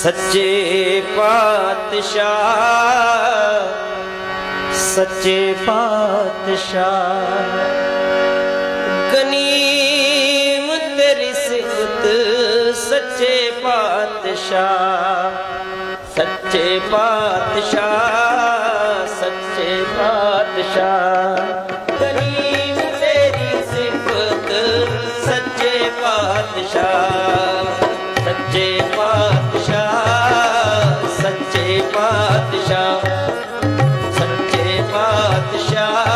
सच्चे पातशाह सच्चे पातशाह गनीम तेरी सिफत सच्चे पातशाह सच्चे पातशाह सच्चे पातशाह गनीम तेरी सिफत सच्चे पातशाह सच्चे पातशाह सच्चे पातशाह सच्चे पातशाह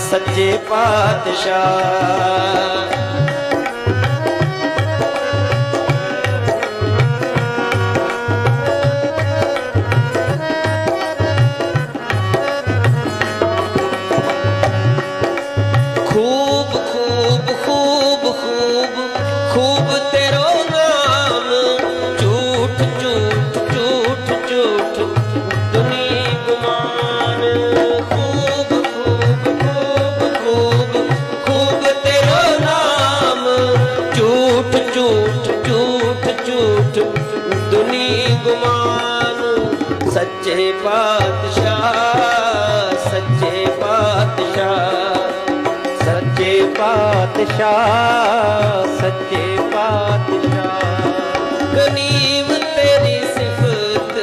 सच्चे पातशाह खूब खूब खूब खूब खूब तेरो नाम झूठ झूठ झूठ झूठ दुनी गुमान खूब खूब खूब खूब खूब तेरो नाम झूठ झूठ झूठ झूठ दुनी गुमान सच्चे पातशाह सच्चे पातशाह सच्चे पातशाह सच्चे पातशाह गनीम तेरी सिफत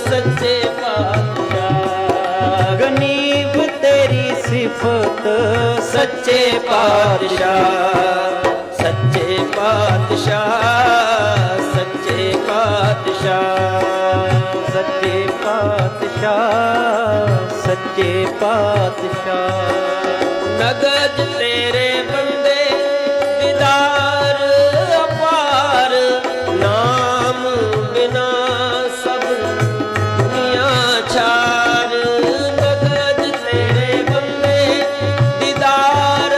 सच्चे पातशाह गनीम तेरी सिफत सच्चे पातशाह सच्चे पातशाह सच्चे पातशाह सच्चे पातशाह सच्चे पातशाह नगद तेरे बंदे दीदार अपार नाम बिना सब दुनिया छार नगद तेरे बंदे दीदार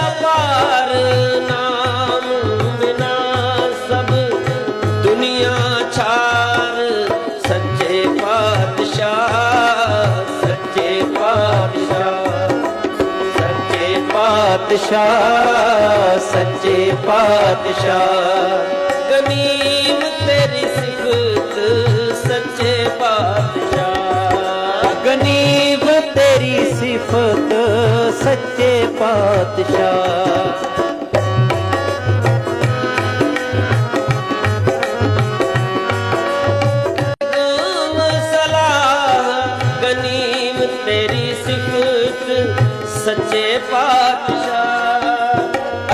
अपार नाम बिना सब दुनिया छार सच्चे पातशाह सच्चे पातशाह पातशाह सच्चे पातशाह गनीम तेरी सिफत सच्चे पातशाह गनीम तेरी सिफत सच्चे पातशाह गनीम तेरी सिफत सच्चे पातशाह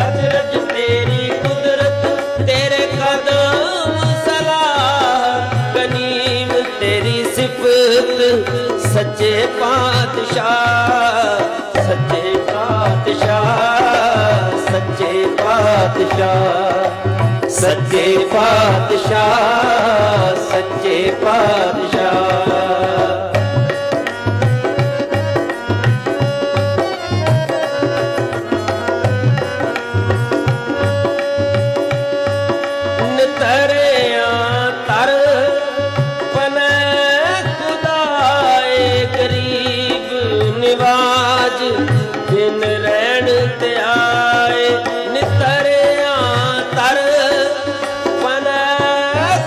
अजरज तेरी कुदरत तेरे कदम सलाह गनीम तेरी सिफत सच्चे पातशाह सच्चे पातशाह सच्चे पातशाह सच्चे पातशाह सच्चे पातशाह निवाज दिन रहन ते आए नितरिया तर पन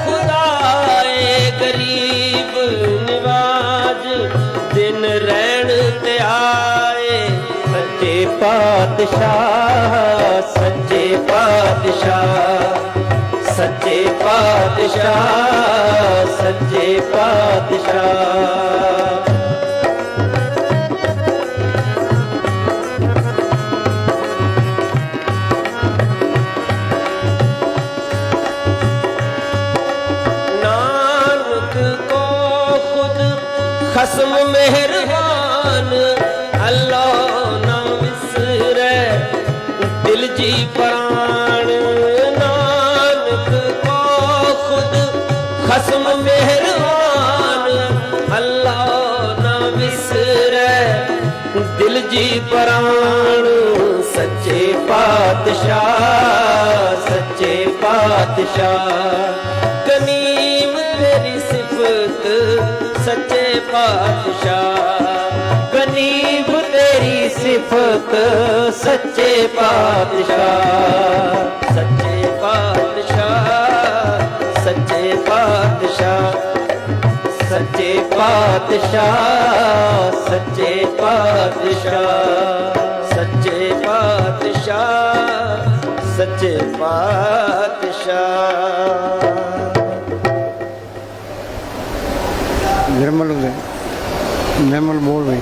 खुदाए गरीब निवाज दिन रहन ते आए सच्चे पातशाह सच्चे पातशाह सच्चे पातशाह सच्चे पातशाह खस्म मेहरबान अल्लाह ना विसरे दिल जी प्राण नानक को खुद खस्म मेहरबान अल्लाह ना विसरे दिल जी प्राण सच्चे पातशाह सच्चे पातशाह गनीम तेरी सिफत सच्चे पातशाह गनीम तेरी सिफत सच्चे पातशाह सच्चे पातशाह सच्चे पातशाह पातशाह सच्चे पातशाह सच्चे पातशाह सच्चे पातशाह। निर्मल निर्मल बोल भाई।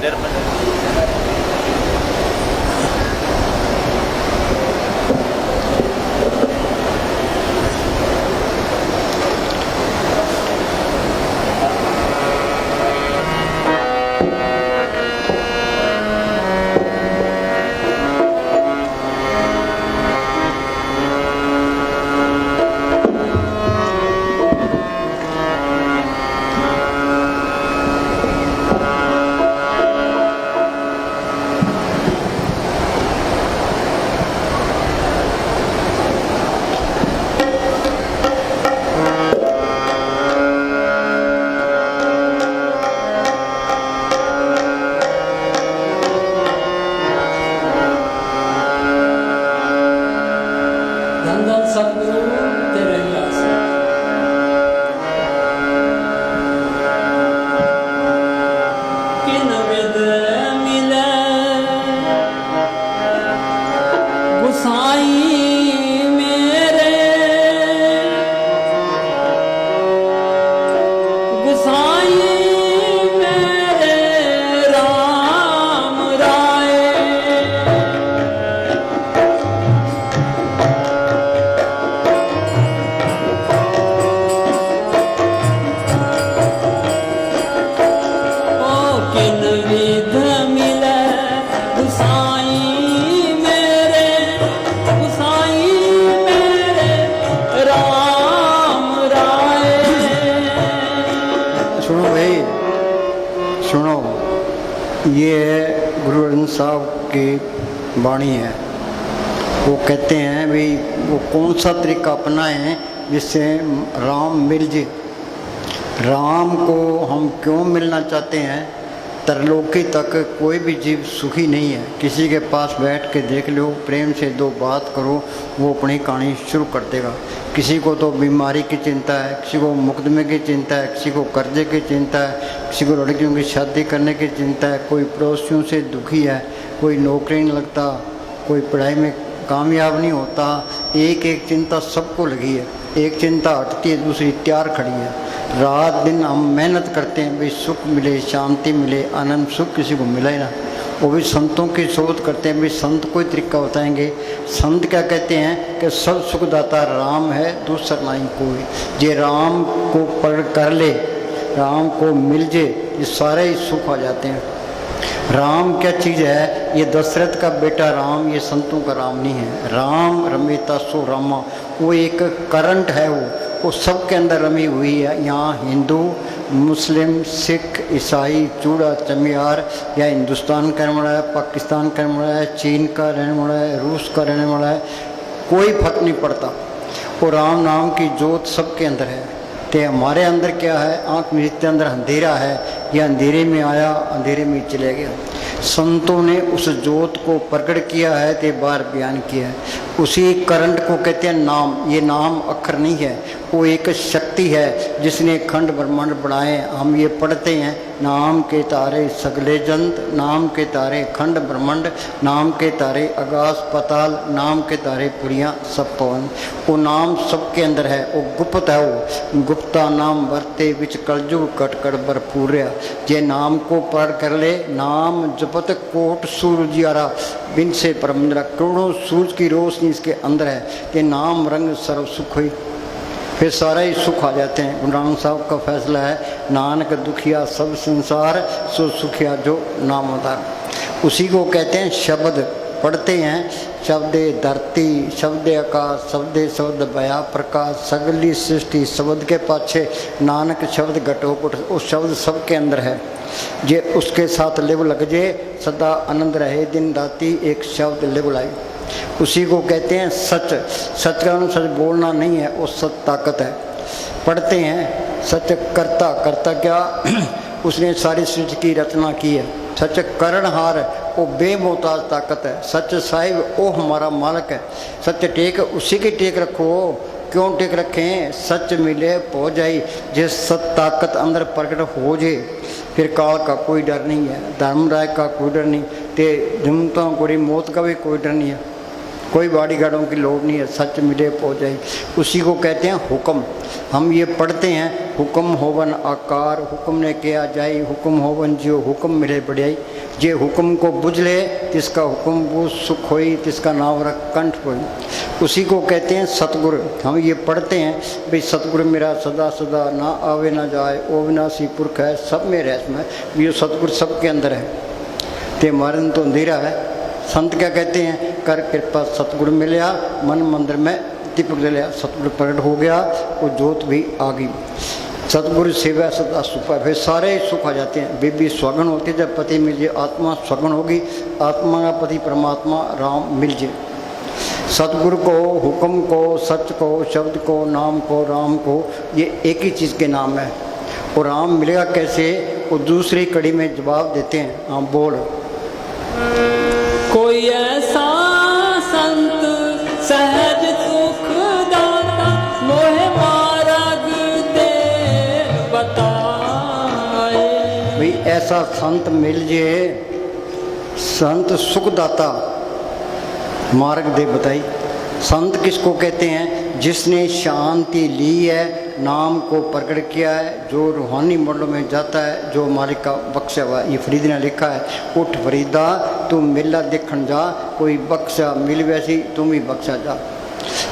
वाणी है। वो कहते हैं भाई वो कौन सा तरीका अपनाएं जिससे राम मिल जाए। राम को हम क्यों मिलना चाहते हैं? तरलोकी तक कोई भी जीव सुखी नहीं है। किसी के पास बैठ के देख लो, प्रेम से दो बात करो, वो अपनी कहानी शुरू कर देगा। किसी को तो बीमारी की चिंता है, किसी को मुकदमे की चिंता है, किसी को कर्जे की चिंता है, किसी को लड़कियों की शादी करने की चिंता है, कोई पड़ोसियों से दुखी है, कोई नौकरी नहीं लगता, कोई पढ़ाई में कामयाब नहीं होता। एक एक चिंता सबको लगी है। एक चिंता हटती है, दूसरी तैयार खड़ी है। रात दिन हम मेहनत करते हैं भाई सुख मिले, शांति मिले, आनंद सुख किसी को मिला ही ना। वो भी संतों की शोध करते हैं भाई संत कोई तरीका बताएंगे। संत क्या कहते हैं कि सब सुखदाता राम है, दूसरा नहीं कोई। ये राम को पढ़ कर ले, राम को मिल जे, ये सारे ही सुख आ जाते हैं। राम क्या चीज़ है? ये दशरथ का बेटा राम, ये संतों का राम नहीं है। राम रमेता सो रामा, वो एक करंट है, वो सबके अंदर रमी हुई है। यहाँ हिंदू, मुस्लिम, सिख, ईसाई, चूड़ा चमियार, या हिंदुस्तान का रहने वाला है, पाकिस्तान का रहने वाला है, चीन का रहने वाला है, रूस का रहने वाला है, कोई फर्क नहीं पड़ता। वो राम नाम की जोत सबके अंदर है। तो हमारे अंदर क्या है? आँख मीचते अंदर अंधेरा है, यह अंधेरे में आया, अंधेरे में चले गया। संतों ने उस जोत को प्रकट किया है, ते बार बयान किया है। उसी करंट को कहते हैं नाम। ये नाम अक्षर नहीं है, वो एक शक्ति है जिसने खंड ब्रह्मांड बनाए। हम ये पढ़ते हैं, नाम के तारे सगले जंत, नाम के तारे खंड ब्रह्मांड, नाम के तारे आकाश पताल, नाम के तारे पुरियाँ सब पवन। वो नाम सबके अंदर है, वो गुप्त है। वो गुप्ता नाम वर्ते विच कलजुग कट कर भरपूर। ये नाम को पढ़ कर ले, नाम जपत कोट सूरज यारा, बिन से परमंदरा, करोड़ों सूरज की रोशनी इसके अंदर है। ये नाम रंग सर्व सुख हुई, फिर सारे ही सुख आ जाते हैं। गुरु नानक साहब का फैसला है, नानक दुखिया सब संसार, सो सुखिया जो नाम अवतार। उसी को कहते हैं शब्द। पढ़ते हैं शब्दे धरती, शब्दे आकाश, शब्दे शब्द बया प्रकाश, सगली सृष्टि शब्द के पाछे नानक शब्द घटोपुट। उस शब्द सबके अंदर है। जे उसके साथ लिव लग जे, सदा आनंद रहे दिन राती, एक शब्द लिव लाई। उसी को कहते हैं सच। सच का सच बोलना नहीं है, वो सच ताकत है। पढ़ते हैं सच करता। करता क्या? उसने सारी सृष्टि की रचना की है। सच करणहार, वो बेमोहताज ताकत है। सच साहिब, वो हमारा मालिक है। सच टेक, उसी की टेक रखो। क्यों टेक रखें? सच मिले पो जाई, जिस सत ताकत अंदर प्रकट हो जाए, फिर काल का कोई डर नहीं है, धर्मराय का कोई डर नहीं, ते जमता कोई मौत का भी कोई डर नहीं है, कोई बॉडीगार्डों की लोड़ नहीं है, सच मिले पहुँच जाए। उसी को कहते हैं हुक्म। हम ये पढ़ते हैं हुक्म होवन आकार, हुक्म ने किया जाए, हुक्म होवन जियो, हुक्म मिले बढ़ियाई। जे हुक्म को बुझ ले तिसका हुक्म वो सुख होई, तिसका नाम रख कंठ होई। उसी को कहते हैं सतगुरु। हम ये पढ़ते हैं भाई सतगुरु मेरा सदा सदा ना आवे ना जाए, ओ विनाशी पुरख है सब में रहस्म है। ये सतगुरु सबके अंदर है, ते मारन तो अंधेरा है। संत क्या कहते हैं, कर कृपा सतगुरु मिलया, मन मंदिर में दीपक जलिया। सतगुरु प्रकट हो गया, वो जोत भी आ गई। सतगुरु सेवा सदा सुख है, फिर सारे सुख आ जाते हैं। बीबी स्वगन होती है, जब पति मिल जाए आत्मा स्वगन होगी, आत्मा का पति परमात्मा राम मिल जाए। सतगुरु को, हुक्म को, सच को, शब्द को, नाम को, राम को, ये एक ही चीज़ के नाम है। और राम मिलेगा कैसे, वो दूसरी कड़ी में जवाब देते हैं। हाँ बोल। कोई ऐसा संत सहज सुख दाता, मोहे मार्ग दे बताए। भाई ऐसा संत मिल जाए, संत सुखदाता, मार्ग दे बताई। संत किसको कहते हैं, जिसने शांति ली है, नाम को प्रकट किया है, जो रूहानी मंडलों में जाता है, जो मालिक का बख्शा हुआ। ये फरीद ने लिखा है, उठ फरीदा तू मेला देखन जा, कोई बख्शा मिल वैसी तुम ही बख्शा जा।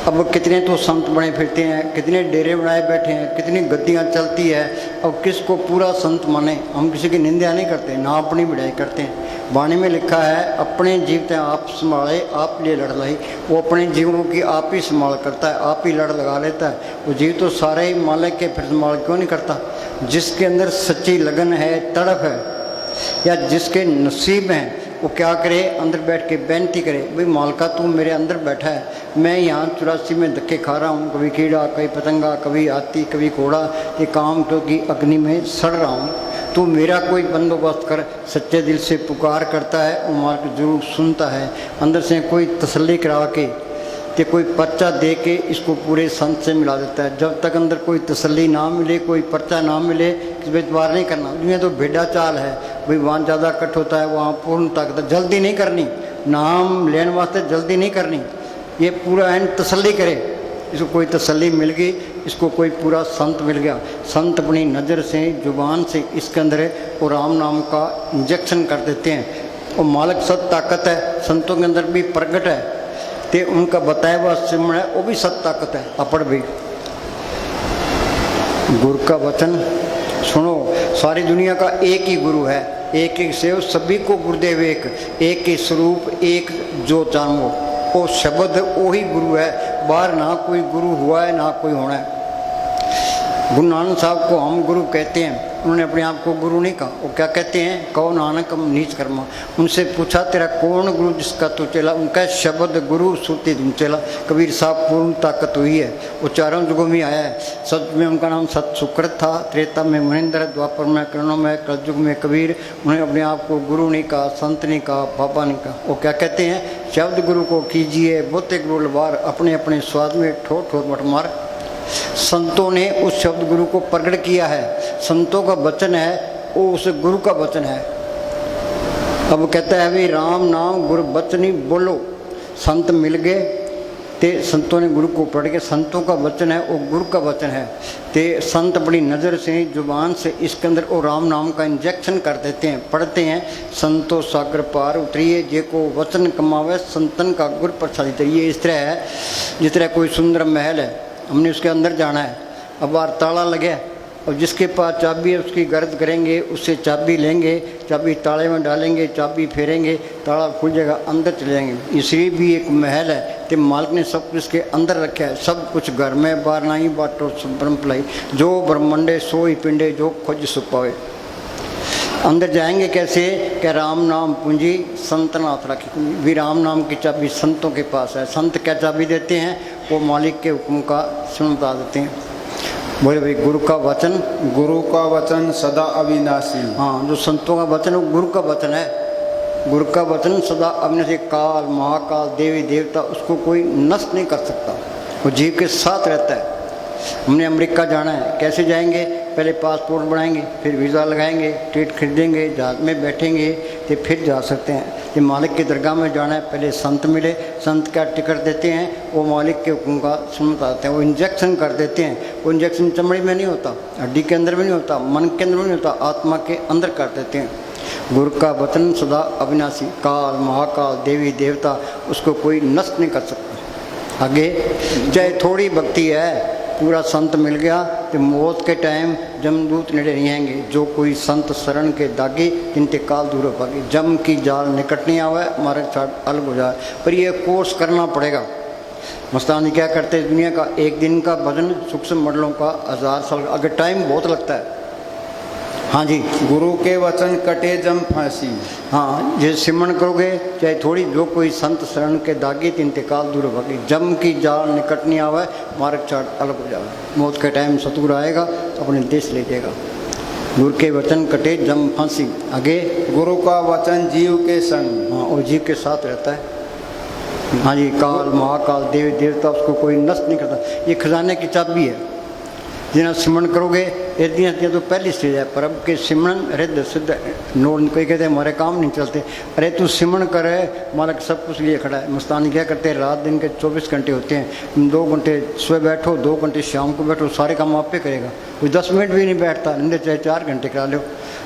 अब कितने तो संत बने फिरते हैं, कितने डेरे बनाए बैठे हैं, कितनी गद्दियाँ चलती है। अब किसको पूरा संत माने। हम किसी की निंदा नहीं करते, ना अपनी बढ़ाई करते हैं। वाणी में लिखा है, अपने जीवते आप संभाले आप लिए लड़ लाई। वो अपने जीवों की आप ही संभाल करता है, आप ही लड़ लगा लेता है। वो जीव तो सारे ही मालिक के, फिर संभाल क्यों नहीं करता। जिसके अंदर सच्ची लगन है, तड़प है, या जिसके नसीब हैं, वो क्या करे, अंदर बैठ के बेनती करे, भाई मालका तू मेरे अंदर बैठा है, मैं यहाँ 84 में धक्के खा रहा हूँ, कभी कीड़ा, कभी पतंगा, कभी हाथी, कभी घोड़ा, ये काम तो की अग्नि में सड़ रहा हूँ, तू मेरा कोई बंदोबस्त कर। सच्चे दिल से पुकार करता है, वो मालिक जरूर सुनता है। अंदर से कोई तसल्ली करा के, कि कोई पर्चा दे के इसको पूरे संत से मिला देता है। जब तक अंदर कोई तसल्ली ना मिले, कोई पर्चा ना मिले, किस पे इतबार नहीं करना। दुनिया तो भेड़ा चाल है, भाई वहाँ ज़्यादा कट होता है, वहाँ पूर्ण ताकत, जल्दी नहीं करनी, नाम लेने वास्ते जल्दी नहीं करनी। ये पूरा है तसल्ली करे, इसको कोई तसल्ली मिल गई, इसको कोई पूरा संत मिल गया। संत अपनी नज़र से, जुबान से इसके अंदर वो राम नाम का इंजेक्शन कर देते हैं। और मालिक सत ताकत है, संतों के अंदर भी प्रकट है, ते उनका बताया हुआ सिमरण है, वो भी सत ताकत है। अपड़ भी गुरु का वचन सुनो। सारी दुनिया का एक ही गुरु है, एक एक सेव सभी को गुरुदेव एक, एक ही स्वरूप, एक जो जानो, वो शब्द वही गुरु है। बाहर ना कोई गुरु हुआ है, ना कोई होना है। गुरु नानक साहब को हम गुरु कहते हैं, उन्होंने अपने आप को गुरु नहीं कहा। वो क्या कहते हैं, कहो नानक हम नीच कर्मा। उनसे पूछा तेरा कौन गुरु जिसका तू चला, उनका शब्द गुरु सुरती तुम चला। कबीर साहब पूर्ण ताकत हुई है, वो चारों युगों में आया है। सत में उनका नाम सत सुकृत था, त्रेता में महेंद्र, द्वापर में कृष्ण में, कलयुग में कबीर। उन्हें अपने आप को गुरु नहीं कहा, संत नहीं कहा, बाबा नहीं कहा। वो क्या कहते हैं, शब्द गुरु को कीजिए बोते गुरु लबार, अपने अपने स्वाद में ठोर ठोर मठ मार। संतों ने उस शब्द गुरु को प्रकट किया है। संतों का वचन है, वो उस गुरु का वचन है। अब कहता है भाई राम नाम गुरु वचनी बोलो। संत मिल गए, ते संतों ने गुरु को पढ़ के, संतों का वचन है वो गुरु का वचन है। ते संत अपनी नज़र से, जुबान से इसके अंदर वो राम नाम का इंजेक्शन कर देते हैं। पढ़ते हैं, संतो सागर पार उतरिए, जे को वचन कमावे संतन का गुर प्रसादी तरिए। इस तरह है जिस तरह कोई सुंदर महल है, हमने उसके अंदर जाना है, अब बाहर ताला लगे, और जिसके पास चाबी है उसकी गर्द करेंगे, उससे चाबी लेंगे, चाबी ताले में डालेंगे, चाबी फेरेंगे, ताला खुल जाएगा, अंदर चले जाएंगे। इसलिए भी एक महल है, तो मालिक ने सब कुछ के अंदर रखा है। सब कुछ घर में, बाहर नहीं बाटो ब्रह्म पलाई, जो ब्रह्मंडे सो ही पिंडे, जो खोज सुपावे। अंदर जाएंगे कैसे, क्या राम नाम पूंजी संतनाथ रखी पूंजी। भी राम नाम की चाबी संतों के पास है। संत क्या चाबी देते हैं, वो मालिक के हुक्म का सुन बता देते हैं। बोले भाई गुरु का वचन, गुरु का वचन सदा अविनाशी। हाँ, जो संतों का वचन है वो गुरु का वचन है। गुरु का वचन सदा अविनाशी। काल महाकाल देवी देवता उसको कोई नष्ट नहीं कर सकता, वो जीव के साथ रहता है। हमने अमेरिका जाना है, कैसे जाएंगे, पहले पासपोर्ट बनाएंगे, फिर वीज़ा लगाएंगे, टिकट खरीदेंगे, जहाज में बैठेंगे तो फिर जा सकते हैं। कि मालिक की दरगाह में जाना है, पहले संत मिले, संत का टिकट देते हैं, वो मालिक के हुक्म का सुनते हैं, वो इंजेक्शन कर देते हैं। वो इंजेक्शन चमड़ी में नहीं होता, हड्डी के अंदर भी नहीं होता, मन के अंदर भी नहीं होता, आत्मा के अंदर कर देते हैं। गुरु का वचन सदा अविनाशी, काल महाकाल देवी देवता उसको कोई नष्ट नहीं कर सकता। आगे चाहे थोड़ी भक्ति है, पूरा संत मिल गया तो मौत के टाइम जमदूत नेड़े नहीं आएंगे। जो कोई संत शरण के दागी तिनते काल दूर हो पाएगी। जम की जाल निकट नहीं आवे, मार्ग छाट अलग हो जाए। पर ये कोर्स करना पड़ेगा। मस्तानी क्या करते हैं, दुनिया का एक दिन का भजन सूक्ष्म मंडलों का 1000 साल, अगर टाइम बहुत लगता है। हाँ जी, गुरु के वचन कटे जम फांसी। हाँ, ये सिमरन करोगे चाहे थोड़ी, जो कोई संत शरण के दागी तिनते काल दूर भागी। जम की जाल निकट नहीं आवे, मार्ग चाट अलग हो जाए। मौत के टाइम सतुर आएगा तो अपने देश ले जाएगा। गुरु के वचन कटे जम फांसी। आगे गुरु का वचन जीव के संग। हाँ, और जीव के साथ रहता है। हाँ जी, काल महाकाल देवी देवता उसको कोई नष्ट नहीं करता। ये खजाने की चाबी है। जिन्हें सिमरन करोगे यदि तो पहली स्टेज है। प्रभु के सिमरन हृदय सिद्ध नोर। कोई कहते हैं हमारे काम नहीं चलते, अरे तू सिमरन करे, मालिक सब कुछ लिए खड़ा है। मस्तानी क्या करते हैं, रात दिन के 24 घंटे होते हैं। 2 घंटे सुबह बैठो, 2 घंटे शाम को बैठो, सारे काम आप पे करेगा। कोई 10 मिनट भी नहीं बैठता, नहीं चाहे 4 घंटे करा लो,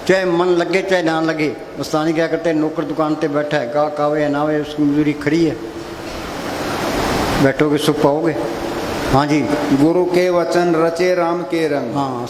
चाहे मन लगे चाहे ना लगे। मस्तानी क्या करते हैं, नौकर दुकान पर बैठा है, गाहक आवे या ना आवे उसकी मजदूरी खड़ी है, बैठोगे सुख पाओगे। हाँ जी, गुरु के वचन रचे राम के रंग। हाँ,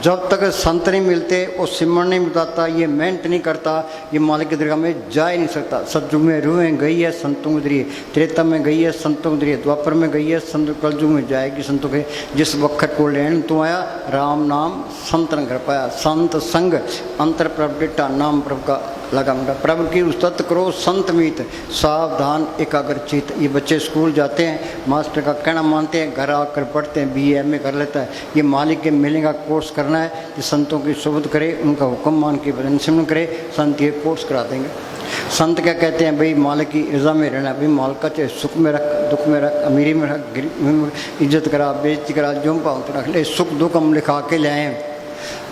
जब तक संत नहीं मिलते वो सिमरन नहीं बताता, ये मेहनत नहीं करता, ये मालिक की दरगाह में जा ही नहीं सकता। सतयुग में रूहें गई है संतों को दरिए, त्रेता में गई है संतों को दरिए, द्वापर में गई है संत, कलयुग में जाएगी संतों के। जिस वक्त को लेन तो आया, राम नाम संत न कर पाया। संत संग अंतर प्रभ डिट्टा, नाम प्रभु का लगा मुंडा। प्रभु की उस्तत करो संत मीत, सावधान एकाग्र चित। ये बच्चे स्कूल जाते हैं, मास्टर का कहना मानते हैं, घर आकर पढ़ते हैं, BA MA कर लेता है। ये मालिक के मिलने का कोर्स करना है कि संतों की सोबत करे, उनका हुक्म मान के भजन सिमरन करे, संत ये कोर्स करा देंगे। संत क्या कहते हैं, भाई मालिक की रजा में रहना। भाई मालिक का चाहे सुख में रख, दुख में रख, अमीरी में रख, इज्जत करा, बेइज्जती करा, जो पाओ तो रख ले। सुख दुख हम लिखा के ले आए।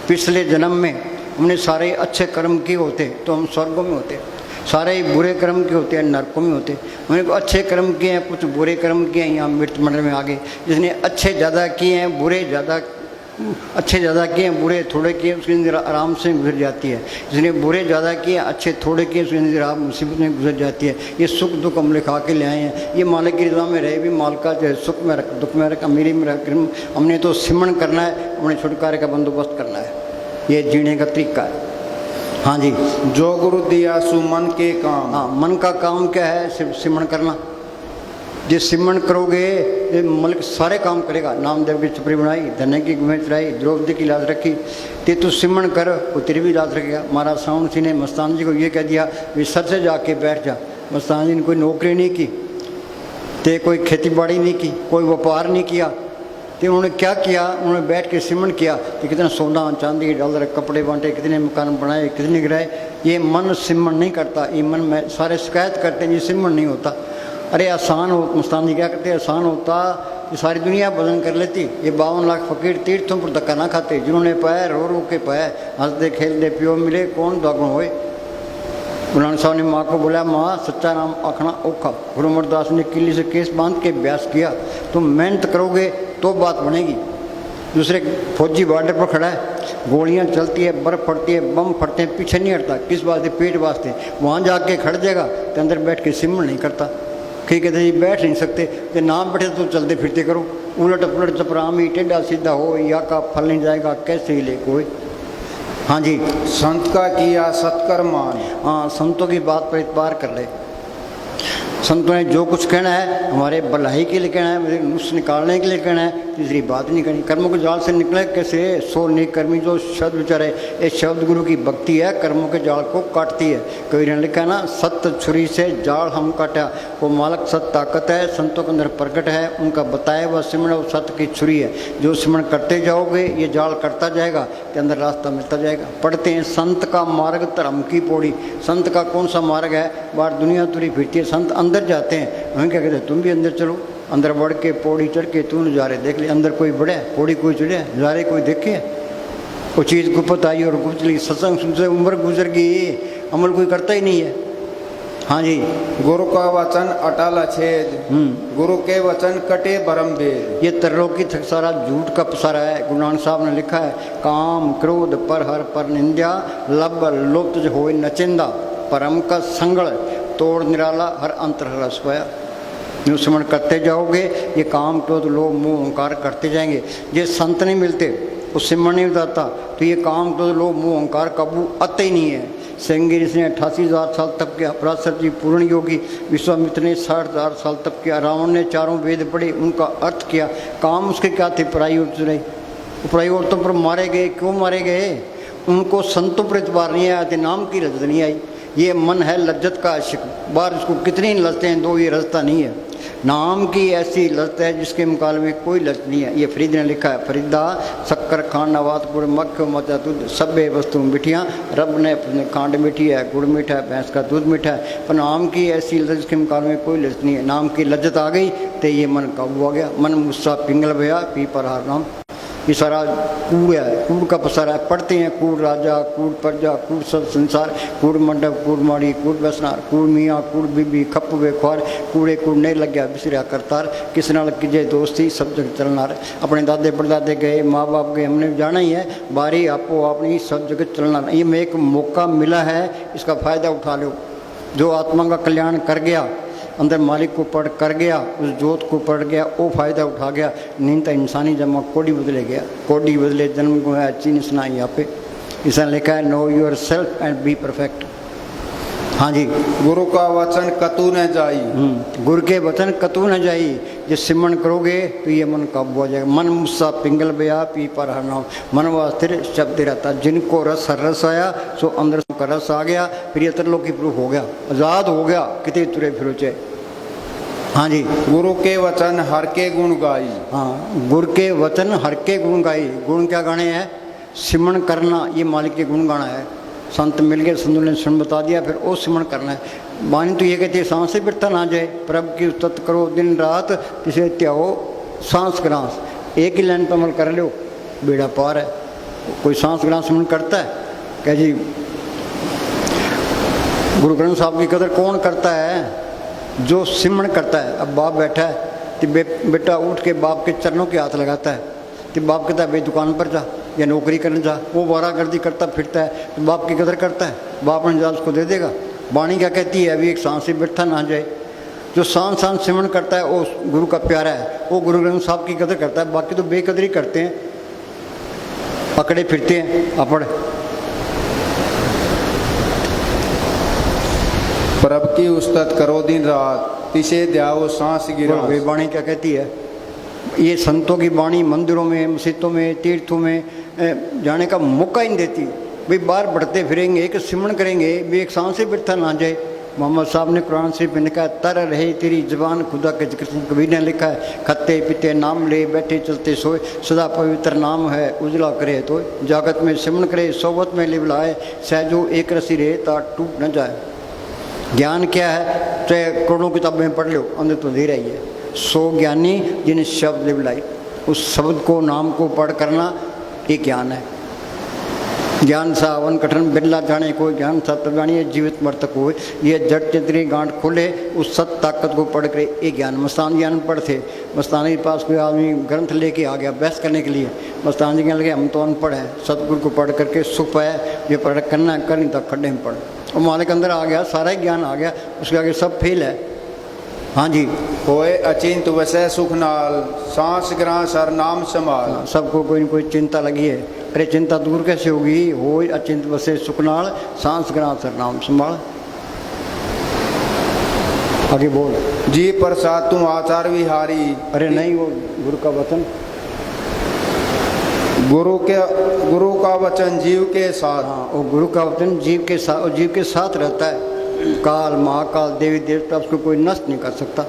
पिछले जन्म में हमने सारे अच्छे कर्म किए होते तो हम स्वर्गों में होते, सारे बुरे कर्म के होते हैं नरकों में होते। हमने अच्छे कर्म किए हैं, कुछ बुरे कर्म किए हैं, यहाँ मृत्यु मंडल में आ गए। जिसने अच्छे ज़्यादा किए हैं, बुरे ज़्यादा, अच्छे ज़्यादा किए हैं, बुरे थोड़े किए, उसकी ज़िंदगी आराम से गुजर जाती है। जिसने बुरे ज़्यादा किए, अच्छे थोड़े किए, उसकी ज़िंदगी आराम मुसीबत में गुजर जाती है। ये सुख दुख हम लिखा के ले आए हैं। ये मालिक की रज़ा में रहे भी, माल का जो है सुख में रख, दुख में रख, अमीरी में रख। हमने तो सिमरन करना है, अपने छुटकारे का बंदोबस्त करना है। ये जीने का तरीका है। हाँ जी, जो गुरु दिया सु मन के काम। हाँ, मन का काम क्या है, सिर्फ सिमरन करना। जिस सिमरन करोगे ये मलिक सारे काम करेगा। नामदेव की छपरी बनाई, धन्य की गुमें चढ़ाई, द्रौपदी की लाज रखी, ते तू सिमरन कर, वो तेरी भी लाज रखेगा। महाराज सावण सिंह ने मस्तान जी को ये कह दिया भी सर से जाके बैठ जा। मस्तान जी ने कोई नौकरी नहीं की, ते कोई खेती बाड़ी नहीं की, कोई व्यापार नहीं किया, तो उन्होंने क्या किया, उन्होंने बैठ के सिमरन किया कि कितना सोना चांदी डॉलर कपड़े बांटे, कितने मकान बनाए, कितने गिराए। ये मन सिमरन नहीं करता। ये मन में सारे शिकायत करते हैं, ये सिमरन नहीं होता। अरे आसान हो, मुस्तानी क्या करते, आसान होता ये सारी दुनिया भजन कर लेती। ये 52 लाख फकीर तीर्थों पर धक्का ना खाते, जिन्होंने पाया रो रो के पाया, हंसदे खेलते प्यो मिले कौन दागुण होए। गुरु नानक साहब ने माँ को बोला, माँ सच्चा नाम आखना औखा। गुरु अमरदास ने किले से केस बांध के अभ्यास किया। तुम मेहनत करोगे तो बात बनेगी। दूसरे फौजी बॉर्डर पर खड़ा है, गोलियां चलती है, बर्फ फटती है, बम फटते हैं, पीछे नहीं हटता। किस बात है, पेट वास्ते। वहाँ जाके खड़ जाएगा तो अंदर बैठ के सिमरन नहीं करता। कहीं कहते जी बैठ नहीं सकते, ये ना बैठे तो चलते फिरते करो, उलट पुलट चपरामी टेढ़ा सीधा हो, या का फल नहीं जाएगा, कैसे ही ले कोई। हाँ जी, संत का किया सत्कर मान। हाँ, संतों की बात पर इतबार कर ले। संतों ने जो कुछ कहना है हमारे भलाई के लिए कहना है, मेरे नुस्ख निकालने के लिए कहना है, तीसरी बात नहीं करनी। कर्मों के जाल से निकले कैसे, सो नेक कर्मी जो शब्द विचारे। ये शब्द गुरु की भक्ति है, कर्मों के जाल को काटती है। कबीर ने लिखा ना, सत्य छुरी से जाल हम काटा। वो मालक सत्य ताकत है, संतों के अंदर प्रकट है, उनका बताया हुआ सिमरन वो सत्य की छुरी है। जो सिमरन करते जाओगे ये जाल करता जाएगा, के अंदर रास्ता मिलता जाएगा। पढ़ते हैं संत का मार्ग धर्म की पौड़ी। संत का कौन सा मार्ग है, बाहर दुनिया तुरी फिरती है, संत अंदर जाते हैं। वहीं क्या कहते हैं, तुम भी अंदर चलो, अंदर बढ़ के पौड़ी चढ़ के तू नज़ारे देख ले। अंदर कोई बढ़े, पौड़ी कोई चढ़े, नज़ारे कोई देखे। वो चीज़ गुप्त आई और गुप्त चली, सत्संग सुनते उम्र गुजर गई, अमल कोई करता ही नहीं है। हाँ जी। गुरु का वचन अटल अछेद, गुरु के वचन कटे भरम भेद। ये तरलोकी सारा झूठ का पसारा है। गुरु नानक साहब ने लिखा है, काम क्रोध पर हर पर निंदा, लब लुप्त होए नचिंदा, परम का संगल तोड़ निराला हर अंतर रस पाया। यूँ स्मरण करते जाओगे, ये काम क्रोध लोभ मोह अहंकार करते जाएंगे। ये संत नहीं मिलते, वो सिमरण नहीं बताता, तो ये काम क्रोध लोभ मोह अहंकार काबू आते ही नहीं है। सिंह ऋषि ने 88,000 साल तप किया, पराशर जी पूर्ण योगी, विश्वामित्र ने 60,000 साल तप किया, रावण ने 4 वेद पढ़े, उनका अर्थ किया। काम उसके क्या थे? पराई औरतें रही, पराई औरतों पर मारे गए। क्यों मारे गए? उनको संतों पर इतबार नहीं आया, थे नाम की लज्जत नहीं आई। ये मन है लज्जत का आशिक, बाहर इसको कितनी लज्जतें हैं, दो ये रजता नहीं है। नाम की ऐसी लज्जत है जिसके मुकाबले में कोई लज्जत नहीं है। ये फरीद ने लिखा है, फरीदा शक्कर खांड नवात गुड़ मक्खो मचा दूध सभ्य वस्तु मिठियाँ, रब ने खांड मीठी है, गुड़ मीठा है, भैंस का दूध मीठा है। पर नाम की ऐसी लज्जत जिसके मुकाबले में कोई लज्जत नहीं है। नाम की लज्जत आ गई तो ये मन काबू आ गया। मन मुस्सा पिंगल भया पी पर हार नाम। ये सारा कूड़ है, कूड़ का पसारा है। पढ़ते हैं कूड़ राजा, कूड़ प्रजा, कूड़ सब संसार, कूड़ मंडप, कूड़ माड़ी, कूड़ बसनार, कूड़ मियाँ, कूड़ बीबी, खप वे ख्वार, कूड़े कूड़ नहीं लग गया बिसरिया करतार, किस नाल कीजे दोस्ती सब जगह चलना। अपने दादे परदादे गए, माँ बाप गए, हमने जाना ही है, बारी आपो अपनी सब जगह चलना। ये में एक मौका मिला है, इसका फ़ायदा उठा लो। जो आत्मा का कल्याण कर गया, अंदर मालिक को पढ़ कर गया, उस जोत को पढ़ गया, वो फ़ायदा उठा गया। नहीं तो इंसानी जमा कोडी बदले गया, कोडी बदले जन्म को है चीन सुना यहाँ पे। इसने लिखा है, know your self and be perfect. हाँ जी। गुरु का वचन कतू न जाई, गुरु के वचन कतू न जाई। जो सिमरण करोगे तो ये मन काबू आ जाएगा। मन मुस्सा पिंगल बया पी पर हर नाम, मन व स्थिर शब्द रहता। जिनको रस हर रस आया सो अंदर का रस आ गया, फिर ये तरलोकी प्रूफ हो गया, आज़ाद हो गया, कितने तुरे फिरो चाहे। हाँ जी। गुरु के वचन हर के गुण गाई। हाँ, गुरु के वचन हर के गुण गाई। गुण क्या गाने हैं? सिमरण करना, ये मालिक के गुण गाना है। संत मिल गए, संतों ने सुन बता दिया, फिर वो सिमरण करना है। वाणी तो ये कहती है, सांस से बिरता ना जाए, प्रभु की उस्तत करो दिन रात, तिसे त्याओ सांस ग्रास। एक ही लाइन पर अमल कर लो, बेड़ा पार है। कोई सांस ग्रास सिमरण करता है क्या जी? गुरु ग्रंथ साहब की कदर कौन करता है? जो सिमरण करता है। अब बाप बैठा है तो बेटा उठ के बाप के चरणों के हाथ लगाता है, तो बाप कहता है भाई दुकान पर जा या नौकरी करने जा। वो वारागर्दी करता फिरता है, तो बाप की कदर करता है, बाप ने जाल उसको दे देगा। वाणी क्या कहती है? अभी एक सांस से बैठा ना जाए। जो सांस सांस सिमरण करता है वो गुरु का प्यारा है, वो गुरु ग्रंथ साहब की कदर करता है। बाकी तो बेकदरी करते हैं, पकड़े फिरते हैं अपड़। प्रभु की उस्तत करो दिन रात, तिसे द्याओ सांस गिरा। वाणी क्या कहती है? ये संतों की वाणी मंदिरों में, मस्जिदों में, तीर्थों में जाने का मौका ही नहीं देती। भाई बाहर बढ़ते फिरेंगे, एक सिमरण करेंगे, भी एक सांस से बिरथा ना जाए। मोहम्मद साहब ने कुरान शरीफ में लिखा है, तर रहे तेरी जबान खुदा के जिक्र से। कबीर ने लिखा है, खत्ते पीते नाम ले, बैठे चलते सोए, सदा पवित्र नाम है उजला करे तो। जागत में सिमरण करे, सोबत में लिवलाए, सहजो एक रसी रहे ता टूट न जाए। ज्ञान क्या है? चाहे करोड़ों किताबें पढ़ लो, अंदर तो दे रही है। 100 ज्ञानी जिन्हें शब्द लिवलाई, उस शब्द को नाम को पढ़ करना ये ज्ञान है। ज्ञान सा अवन कठन बिरला जाने को, ज्ञान सा तब जानिए जीवित मर्तक हो। ये जट चित्री गांठ खोले, उस सत ताकत को पढ़ कर ये ज्ञान। मस्तान जी अनपढ़ थे, मस्तानी के पास कोई आदमी ग्रंथ लेके आ गया बहस करने के लिए। मस्तान जी कहने लगे, हम तो अनपढ़ हैं, सतगुरु को पढ़ करके सुख पाया, ये पढ़ करना कर नहीं था खड्डे में पढ़। और मालिक अंदर आ गया, सारा ही ज्ञान आ गया, उसके आगे सब फेल है। हाँ जी। होए अचिंत वसै सुख नाल, सांस ग्रां सर नाम संभाल। सबको कोई न कोई चिंता लगी है। अरे चिंता दूर कैसे होगी? होए अचिंत वसै सुख नाल, सांस ग्रां सर नाम संभाल। आगे बोल। जी प्रसाद तुम आचार विहारी। अरे नहीं, वो गुरु का वचन, गुरु का वचन जीव के साथ। हाँ, वो गुरु का वचन जीव के साथ, जीव के साथ रहता है। काल महाकाल देवी देवता उसको कोई नष्ट नहीं कर सकता।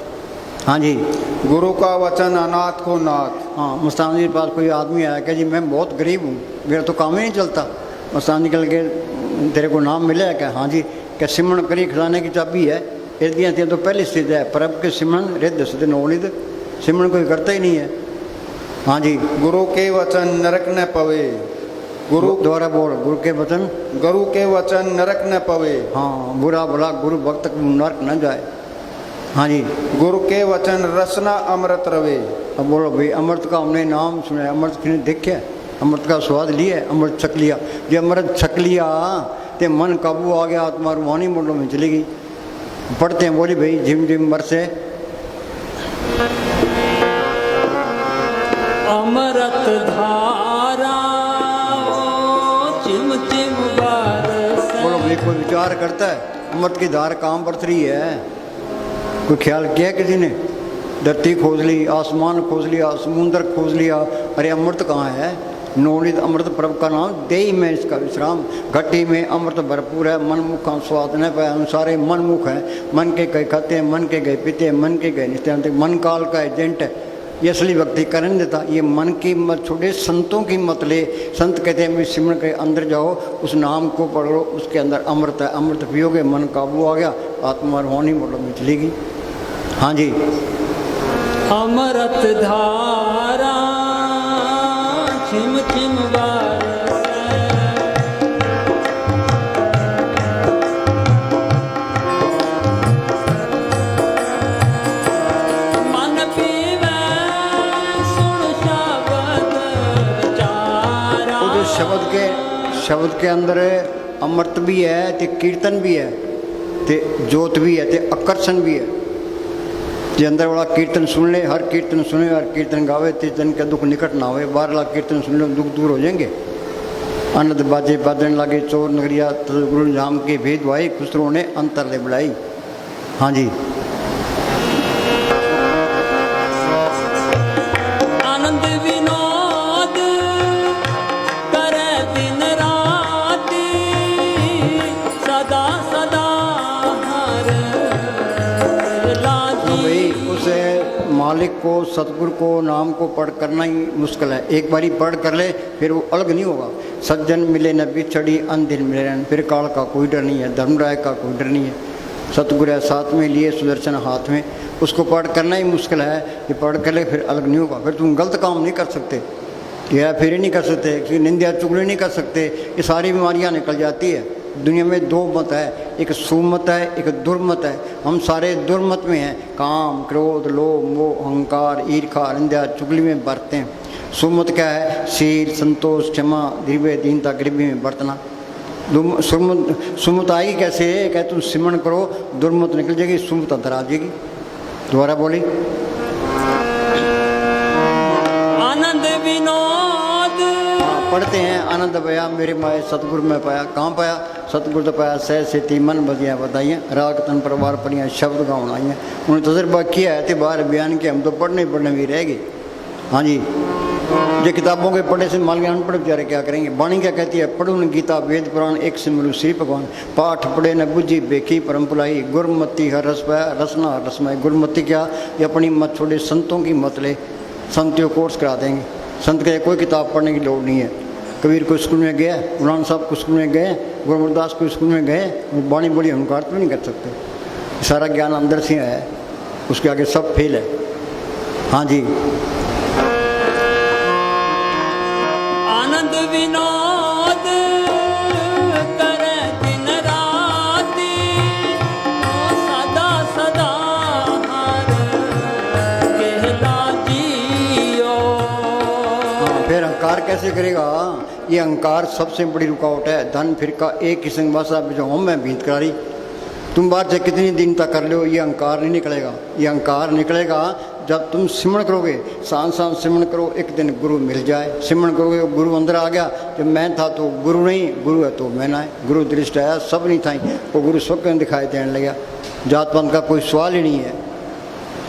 हाँ जी। गुरु का वचन अनाथ को नाथ। हाँ, मस्तान जी के पास कोई आदमी आया कि जी मैं बहुत गरीब हूँ, मेरा तो काम ही नहीं चलता। मस्तान जी कह के तेरे को नाम मिला है क्या? हाँ जी। क्या सिमरण करी खजाने की चाबी है, हृदय थी तो पहले स्थित है। परब के सिमरण हृदय से नौलिद, सिमरण कोई करता ही नहीं है। हाँ जी। गुरु के वचन नरक न पवे। गुरु द्वारा बोल, गुरु के वचन, गुरु के वचन नरक न पवे। हाँ, बुरा भला गुरु भक्त को नरक न जाए। हाँ जी, गुरु के वचन रसना अमृत रवे। अब बोलो भाई, अमृत का हमने नाम सुना है, अमृत किसने देखा, अमृत का स्वाद लिया, अमृत छक लिया। जो अमृत छक लिया ते मन काबू आ गया, आत्मा रूहानी मंडलों में चली गई। पढ़ते हैं, बोली भाई, झिम झिम बरसे अमृत धारा चिम चिम बरसे। बोलो भाई, कोई विचार करता है अमृत की धार कहाँ बरस रही है? कोई ख्याल किया किसी ने? धरती खोज ली, आसमान खोज लिया, समुद्र खोज लिया, अरे अमृत कहाँ है? नवनीत अमृत प्रभु का नाम देही में इसका विश्राम। घटी में अमृत भरपूर है, मन मुख स्वाद न पाए, सारे मन मुख है। मन के गए खाते हैं, मन के गए पीते हैं, मन के गए नित्य। मन काल का एजेंट है, ये असली भक्ति करने देता। ये मन की मत छोड़े, संतों की मत ले। संत कहते हैं मैं सिमरन के अंदर जाओ, उस नाम को पढ़ो, उसके अंदर अमृत है। अमृत पियोगे, मन काबू आ गया, आत्मा रूहानी मंडल में चलेगी। हाँ जी, अमृत धारा छिम छिम बरसे। मन पीवे सुन शब्द विचारा। वो जो शब्द के अंदर अमृत भी है, ते कीर्तन भी है, ते जोत भी है, ते आकर्षण भी है। जे अंदर वाला कीर्तन सुन ले, हर कीर्तन सुने, हर कीर्तन गावे, ते जन का दुख निकट ना होए। 12 लाख कीर्तन सुन लो, दुख दूर हो जाएंगे। अनंत बाजे बाजन लागे, चोर नगरिया गुरु जाम के भेद भाई, खुसरो ने अंतर ले बुलाई। हाँ जी, आनंद विनोद करे दिन राति, सदा सदा हर तो भाई उस मालिक को, सतगुरु को, नाम को पढ़ करना ही मुश्किल है। एक बारी पढ़ कर ले, फिर वो अलग नहीं होगा। सज्जन मिले न बिछड़ी, अंधिन मिले न, फिर काल का कोई डर नहीं है, धर्मराय का कोई डर नहीं है। सतगुरु है साथ में लिए, सुदर्शन हाथ में, उसको पढ़ करना ही मुश्किल है। ये पढ़ कर ले, फिर अलग नहीं होगा। फिर तुम गलत काम नहीं कर सकते, या फिर नहीं कर सकते, कि निंदा चुगली नहीं कर सकते। ये सारी बीमारियाँ निकल जाती है। दुनिया में 2 मत है, एक सुमत है, एक दुर्मत है। हम सारे दुर्मत में हैं। काम, क्रोध, लोभ, मोह, अहंकार, ईर्खा, निंदा चुगली में बरतते हैं। सुमत क्या है? शील, संतोष, क्षमा, धीरज, दीनता, गरीबी में बरतना। सुमत आएगी कैसे? कहे तुम सिमरन करो, दुर्मत निकल जाएगी, सुमत अंदर आ जाएगी। दोबारा बोली, आनंद विनोद। पढ़ते हैं, आनंद पाया मेरे माए सतगुरु में पाया। कहाँ पाया? सतगुरु तो पाया सह सेती मन बजिया बताइए, राग तन परिवार पढ़िया, शब्द गाँव आइए। उन्होंने तजर्बा किया है, तो बाहर बयान किया, हम तो पढ़ने भी रहेगी। हाँ जी, जो किताबों के पढ़े से मान लिया, अनपढ़ बेचारे क्या करेंगे? वाणी क्या कहती है? पढ़ो न गीता वेद पुराण, एक से मिलू श्री भगवान। पाठ पढ़े न बुझी बेखी परम पुलाई, गुरमति हर रस पाया, रसना हर रसमय। गुरमति क्या? ये अपनी मत छोड़े, संतों की मत ले। संत को कोर्स करा देंगे। संत के कोई किताब पढ़ने की लोड़ नहीं है। कबीर को स्कूल में गया, मौलाना साहब को स्कूल में गए, गुरु अमरदास को स्कूल में गए, वाणी बोली हंकार तो नहीं कर सकते। सारा ज्ञान अंदर से है, उसके आगे सब फेल है। हाँ जी, आनंद विनोद करे दिन राति, सदा सदा हर कहला जियो। फिर अहंकार कैसे करेगा? ये अहंकार सबसे बड़ी रुकावट है। धन फिर का एक ही संग वासा जो हम में भीत करारी। तुम बाहर से कितनी दिन तक कर लो, ये अहंकार नहीं निकलेगा। ये अहंकार निकलेगा जब तुम सिमरन करोगे, सांस सांस सिमरन करो, एक दिन गुरु मिल जाए। सिमरन करोगे, गुरु अंदर आ गया। जब मैं था तो गुरु नहीं, गुरु है तो मैं ना है। गुरु दृष्ट आया, सब नहीं था, वो गुरु स्वयं दिखाई देने लगा। जात पात का कोई सवाल ही नहीं है।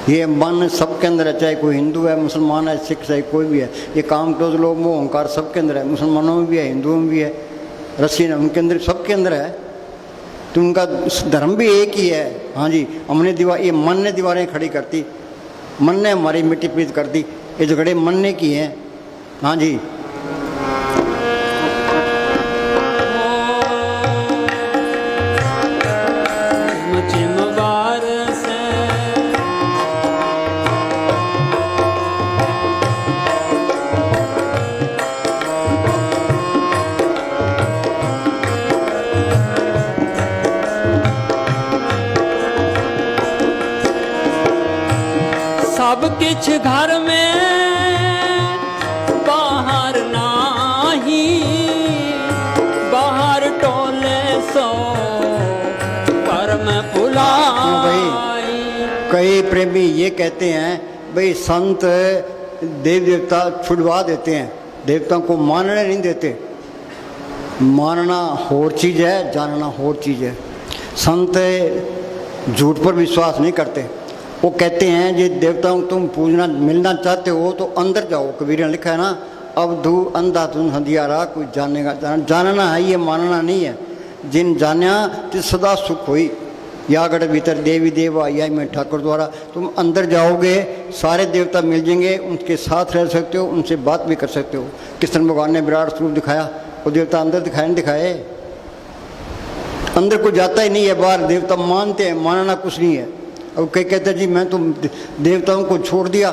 ये मन सबके अंदर है, चाहे कोई हिंदू है, मुसलमान है, सिख है, कोई भी है। ये काम, क्रोध, लोभ, मोह, अहंकार सबके अंदर है। मुसलमानों में भी है, हिंदुओं में भी है, रसियन उनके अंदर, सबके अंदर है। तो उनका धर्म भी एक ही है। हाँ जी, हमने ये मन ने दीवारें खड़ी करती, मन ने हमारी मिट्टी पीत कर दी। ये झगड़े मन ने किए हैं। हाँ जी, सब किछ घर में बाहर नाही, बाहर टोले सो परम भुलाई। कई प्रेमी ये कहते हैं भाई संत देव देवता छुड़वा देते हैं, देवताओं को मानने नहीं देते। मानना और चीज़ है, जानना और चीज़ है। संत झूठ पर विश्वास नहीं करते। वो कहते हैं ये देवताओं को तुम पूजना मिलना चाहते हो तो अंदर जाओ। कबीर ने लिखा है ना, अब धू अंधा तुम हंधियारा, कोई जानेगा जानना है, ये मानना नहीं है। जिन जाना तो सदा सुख हुई। या गढ़ भीतर देवी देवा या मैं ठाकुर द्वारा, तुम अंदर जाओगे सारे देवता मिल जाएंगे, उनके साथ रह सकते हो, उनसे बात भी कर सकते हो। कृष्ण भगवान ने विराट स्वरूप दिखाया, वो देवता अंदर दिखाए नहीं दिखाए, अंदर कोई जाता ही नहीं है, बाहर देवता मानते हैं, मानना कुछ नहीं है। अब कई कहते हैं जी मैं तो देवताओं को छोड़ दिया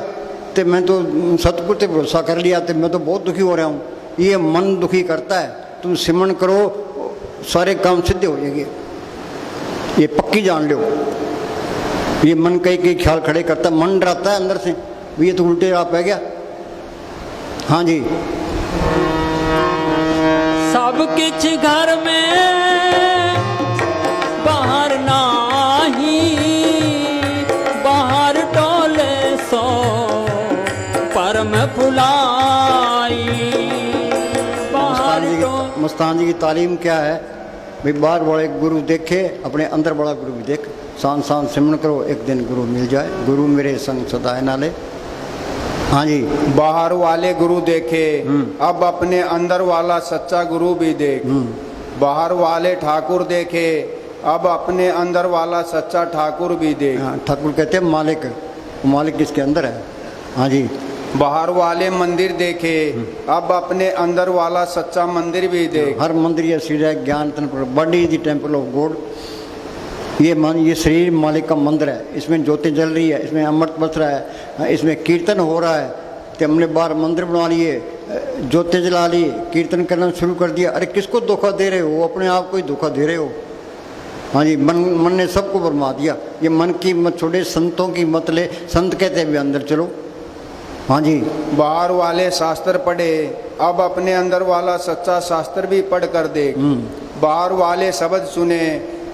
तो मैं तो सतगुरु पे भरोसा कर लिया तो मैं तो बहुत दुखी हो रहा हूँ। ये मन दुखी करता है। तुम सिमरन करो सारे काम सिद्ध हो जाएंगे, ये पक्की जान लो। ये मन कई ख्याल खड़े करता है, मन डराता है अंदर से, ये तो उल्टे राह पे गया। हाँ जी, सब किछ घर में बाहर नाही, बाहर टोले सो परम भुलाई। बाहर मस्तान जी की तालीम क्या है भाई? बाहर वाले गुरु देखे, अपने अंदर वाला गुरु भी देख। सांस सांस सिमरन करो, एक दिन गुरु मिल जाए। गुरु मेरे संग सदा है नाले। हाँ जी, बाहर वाले गुरु देखे, अब अपने अंदर वाला सच्चा गुरु भी देख। बाहर वाले ठाकुर देखे, अब अपने अंदर वाला सच्चा ठाकुर भी देख। हाँ, ठाकुर कहते हैं मालिक, मालिक किसके अंदर है। हाँ जी, बाहर वाले मंदिर देखे, अब अपने अंदर वाला सच्चा मंदिर भी देख। हर मंदिर ये सीधा है, ज्ञान तन body is the temple of God. ये मन, ये शरीर मालिक का मंदिर है। इसमें ज्योति जल रही है, इसमें अमृत बस रहा है, इसमें कीर्तन हो रहा है। तो हमने बाहर मंदिर बना लिए, ज्योति जला ली, कीर्तन करना शुरू कर दिया। अरे किसको धोखा दे रहे हो? अपने आप को ही धोखा दे रहे हो। हाँ जी, मन ने सबको बरमा दिया। ये मन की मत छोड़े, संतों की मत ले। संत कहते हैं भी अंदर चलो। हाँ जी, बाहर वाले शास्त्र पढ़े, अब अपने अंदर वाला सच्चा शास्त्र भी पढ़ कर देख। बाहर वाले शब्द सुने,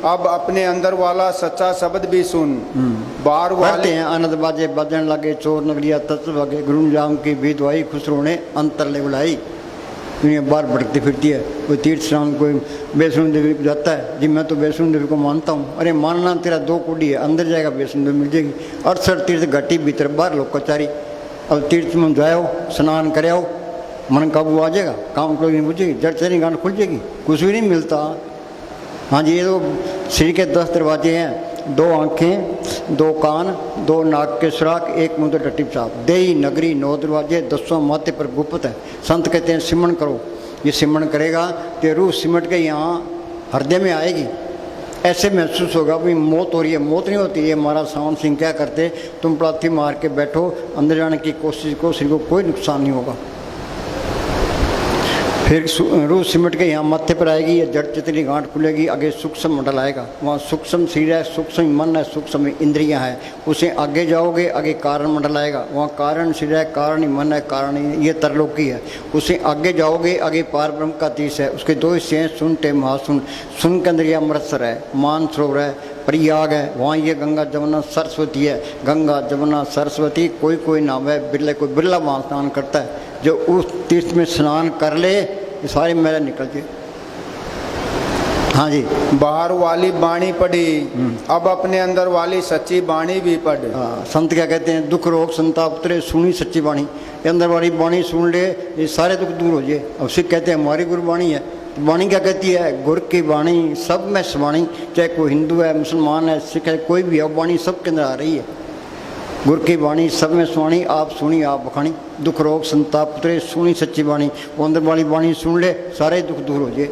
अब अपने अंदर वाला सच्चा शब्द भी सुन। बाहर वाले हैं आनंद बाजे बजन लगे, चोर नगरिया तत्व लगे, गुरु जाम की भी दवाई खुसरो ने अंतर ले बुलाई। दुनिया बाहर भटकती फिरती है। कोई तीर्थ स्नान, कोई वैष्णो देवी को जाता है जी मैं तो वैष्णो देवी को मानता हूँ। अरे मानना तेरा दो कोडी है, अंदर जाएगा वैष्णो देवी मिल जाएगी। 68 तीर्थ घाटी भीतर बाहर लोकाचारी। अब तीर्थ में जाओ, स्नान करे आओ, मन काबू आ जाएगा, काम कोई नहीं बुझेगी, जड़ चरी गांठ खुल जाएगी, कुछ भी नहीं मिलता। हाँ जी, ये तो शरीर के 10 दरवाजे हैं। 2 आँखें, 2 कान, 2 नाक के सुराख, 1 मुंह टट्टी पेशाब। देही नगरी 9 दरवाजे, 10 माथे पर गुप्त है। संत कहते हैं सिमरन करो। ये सिमरन करेगा तो रूह सिमट के यहाँ हृदय में आएगी। ऐसे महसूस होगा भाई मौत हो रही है। मौत नहीं होती। ये महाराज सावन सिंह क्या करते, तुम पलाथी मार के बैठो, अंदर जाने की कोशिश को, शरीर को कोई नुकसान नहीं होगा। फिर रूह सिमट के यहाँ माथे पर आएगी, ये जड़ चितनी गांठ खुलेगी, आगे सूक्ष्म मंडल आएगा। वहाँ सूक्ष्म शरीर है, सूक्ष्म मन है, सूक्ष्म इंद्रियां हैं। उसे आगे जाओगे, आगे कारण मंडल आएगा। वहाँ कारण शरीर है, कारण ही मन है, कारण ही ये तरलोकी है। उसे आगे जाओगे, आगे पार ब्रह्म का तीस है। उसके 2 हिस्से हैं, सुन टे महासुन। सुन के अंदर ये अमृतसर है, मान सरोवर है, प्रयाग है। वहाँ ये गंगा जमुना सरस्वती है। गंगा जमुना सरस्वती कोई कोई नाम है, बिरला कोई बिरला वहाँ स्नान करता है। जो उस तीर्थ में स्नान कर ले, ये सारे मेला निकल जाए। हाँ जी, बाहर वाली बाणी पढ़ी, अब अपने अंदर वाली सच्ची बाणी भी पढ़। संत क्या कहते हैं, दुख रोग संताप उतरे, सुनी सच्ची बाणी। ये अंदर वाली बाणी सुन ले, ये सारे दुख दूर हो जाए। अब सिख कहते हैं हमारी गुरबाणी है। तो बाणी क्या कहती है, गुर की बाणी सब में समाणी। चाहे कोई हिंदू है, मुसलमान है, सिख है, कोई भी है, बाणी सबके अंदर आ रही है। गुर की बाणी सब में सुनी, आप सुनी आप बखानी। दुख रोग संताप उतरे, सुनी सच्ची बाणी। वो अंदर वाली बाणी सुन ले, सारे दुख दूर हो जाए।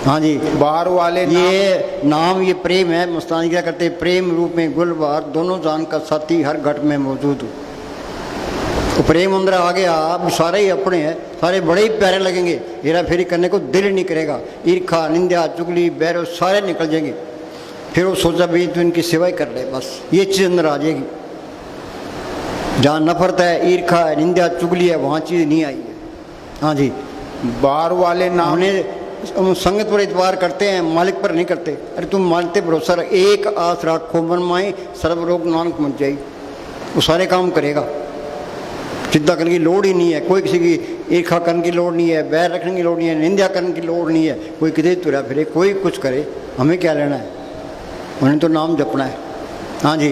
हाँ जी, बाहर वाले ये नाम ये प्रेम है। मस्तानी क्या करते हैं, प्रेम रूप में गुलबार दोनों जान का साथी हर घट में मौजूद हो। तो प्रेम अंदर आ गया, अब सारे ही अपने हैं, सारे बड़े ही प्यारे लगेंगे। हेरा फेरी करने को दिल नहीं करेगा। ईर्खा निंदा चुगली बैरो सारे निकल जाएंगे। फिर वो सोचा भी तो इनकी सेवा ही कर ले, बस ये चीज़ अंदर आ जाएगी। जहाँ नफरत है, ईर्खा है, निंदा चुगली है, वहाँ चीज़ नहीं आई है। हाँ जी, बाहर वाले नाम हमने हम संगत पर इतबार करते हैं, मालिक पर नहीं करते। अरे तुम मानते भरोसा रख, एक आस राखो मन माई, सर्व रोग नानक मच जाई, वो सारे काम करेगा। चिंता करने की लोड़ ही नहीं है, कोई किसी की ईर्खा करने की लोड़ नहीं है, बैर रखने की लोड़ नहीं है, निंदा करने की लोड़ नहीं है। कोई किधर तुरा फिरे, कोई कुछ करे, हमें क्या लेना है, उन्हें तो नाम जपना है। हाँ जी,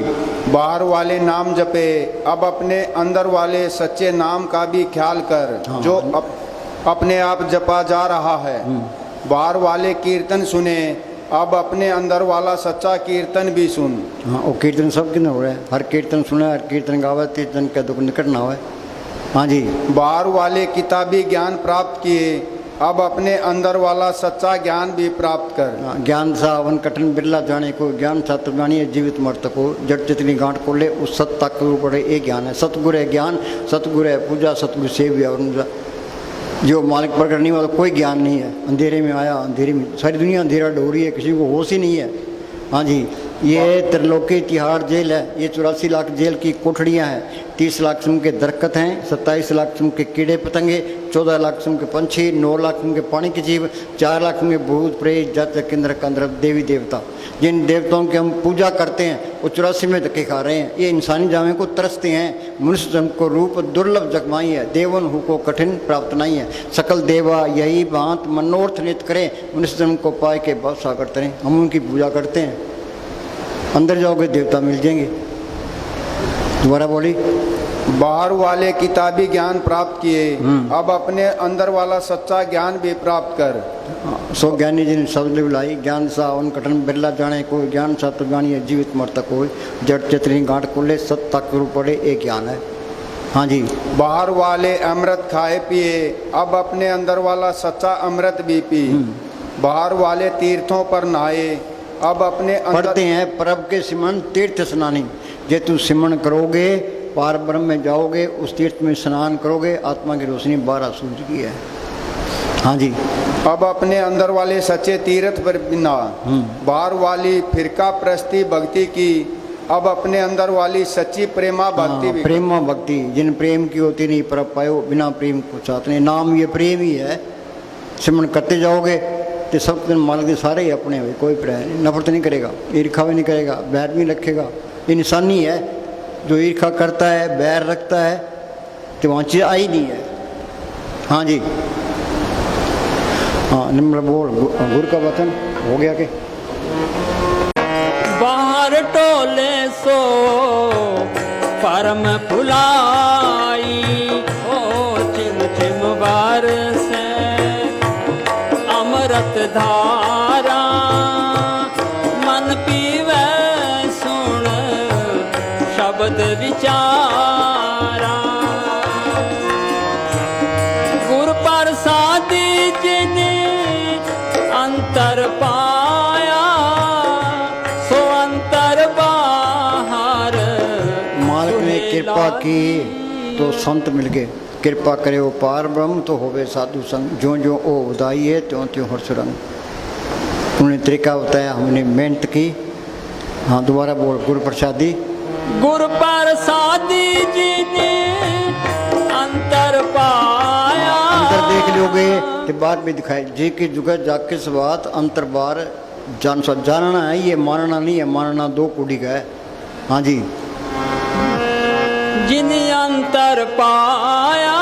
बाहर वाले नाम जपे, अब अपने अंदर वाले सच्चे नाम का भी ख्याल कर, हाँ। जो अपने आप जपा जा रहा है। बाहर वाले कीर्तन सुने, अब अपने अंदर वाला सच्चा कीर्तन भी सुन। हाँ, वो कीर्तन सब किन हो रहा है, हर कीर्तन सुना, हर कीर्तन गावे, कीर्तन का दुख निकट ना हो। हाँ जी, बाहर वाले किताबी ज्ञान प्राप्त किए, अब अपने अंदर वाला सच्चा ज्ञान भी प्राप्त कर। हाँ, ज्ञान सा वन कठिन बिरला जाने को, ज्ञान सा तब जानिए जीवित मर्त को, जड़ चितनी गांठ को ले उस सत तक पड़े एक ज्ञान है। सतगुरु है ज्ञान, सतगुरु है पूजा, सतगुरु सेव्य। और जो मालिक प्रकट नहीं हुआ, कोई ज्ञान नहीं है। अंधेरे में आया, अंधेरे में, सारी दुनिया अंधेरा ढो रही है, किसी को होश ही नहीं है। हाँ जी, ये त्रिलोकी तिहाड़ जेल है, ये 84 लाख जेल की कोठड़ियाँ हैं। 30 लाख किस्म के दरख्त हैं, 27 लाख किस्म के कीड़े पतंगे, 14 लाख किस्म के पंछी, 9 लाख किस्म के पानी के जीव, 4 लाख किस्म के भूत प्रेत जात केंद्र कंद्र देवी देवता। जिन देवताओं की हम पूजा करते हैं वो 84 में धक्के खा रहे हैं। ये इंसानी जामे को तरसते हैं। मनुष्य जन्म को रूप दुर्लभ जगमाई है, देवन हु को कठिन प्राप्त नहीं है। सकल देवा यही बात मनोर्थ नित करें, मनुष्य जन्म को पाए के बहुत सागर करें। हम उनकी पूजा करते हैं, अंदर जाओगे देवता मिल जाएंगे। दोबारा बोली, बाहर वाले किताबी ज्ञान प्राप्त किए, अब अपने अंदर वाला सच्चा ज्ञान भी प्राप्त कर। सो ज्ञानी जिन शब्द बुलाई, ज्ञान सा उन कठिन बिरला जाने को, ज्ञान सा तो जानिए जीवित मरतक हो, जड़ चितनी गांठ खोले सत तक रूप पड़े एक ज्ञान है। हाँ जी, बाहर वाले अमृत खाए पिए, अब अपने अंदर वाला सच्चा अमृत भी पी। बाहर वाले तीर्थों पर नहाए, अब अपने अंदर पढ़ते हैं परब के सिमन तीर्थ स्नानी। जे तू सिमन करोगे पार ब्रह्म में जाओगे, उस तीर्थ में स्नान करोगे, आत्मा की रोशनी 12 सूरज की है। हाँ जी, अब अपने अंदर वाले सच्चे तीर्थ पर बिना, बाहर वाली फिरका प्रस्ती भक्ति की, अब अपने अंदर वाली सच्ची प्रेमा भक्ति भी। प्रेमा भक्ति जिन प्रेम की होती नहीं परब पायो, बिना प्रेम को चाहते नहीं। नाम ये प्रेम ही है। सिमरन करते जाओगे तो सब दिन मालिक के सारे ही अपने हुए, कोई प्रेम नहीं, नफरत नहीं करेगा, ईर्खा भी नहीं करेगा, बैर भी रखेगा। ये निशानी है, जो ईर्खा करता है, बैर रखता है, तो वहाँ चीज़ आई नहीं है। हाँ जी, हाँ निम्र बोल, गुरु का वचन हो गया कि बाहर टोले सो परम फुलाई, ओ चिम चिम बरसे अमृत धारा, मन पीवे सुन शब्द विचारा। गुर प्रसादी जिने अंतर पाया, सो अंतर बाहर। मालिक ने कृपा की तो संत मिल गए, कृपा करे वो पार ब्रह्म तो होवे साधु संग। जो जो ओ उदाई है त्यों त्यों हर्ष रंग। उन्होंने तरीका बताया, हमने मेहनत की। हाँ दोबारा बोल, गुरु प्रसादी। गुरु प्रसादी जी ने अंतर पाया, अंतर देख लोगे तो बात भी दिखाई। जी की जुगा जाके बात अंतर बार जान सा जानना है, ये मानना नहीं है। मानना दो कुड़ी का है। हाँ जी, जिन अंतर पाया,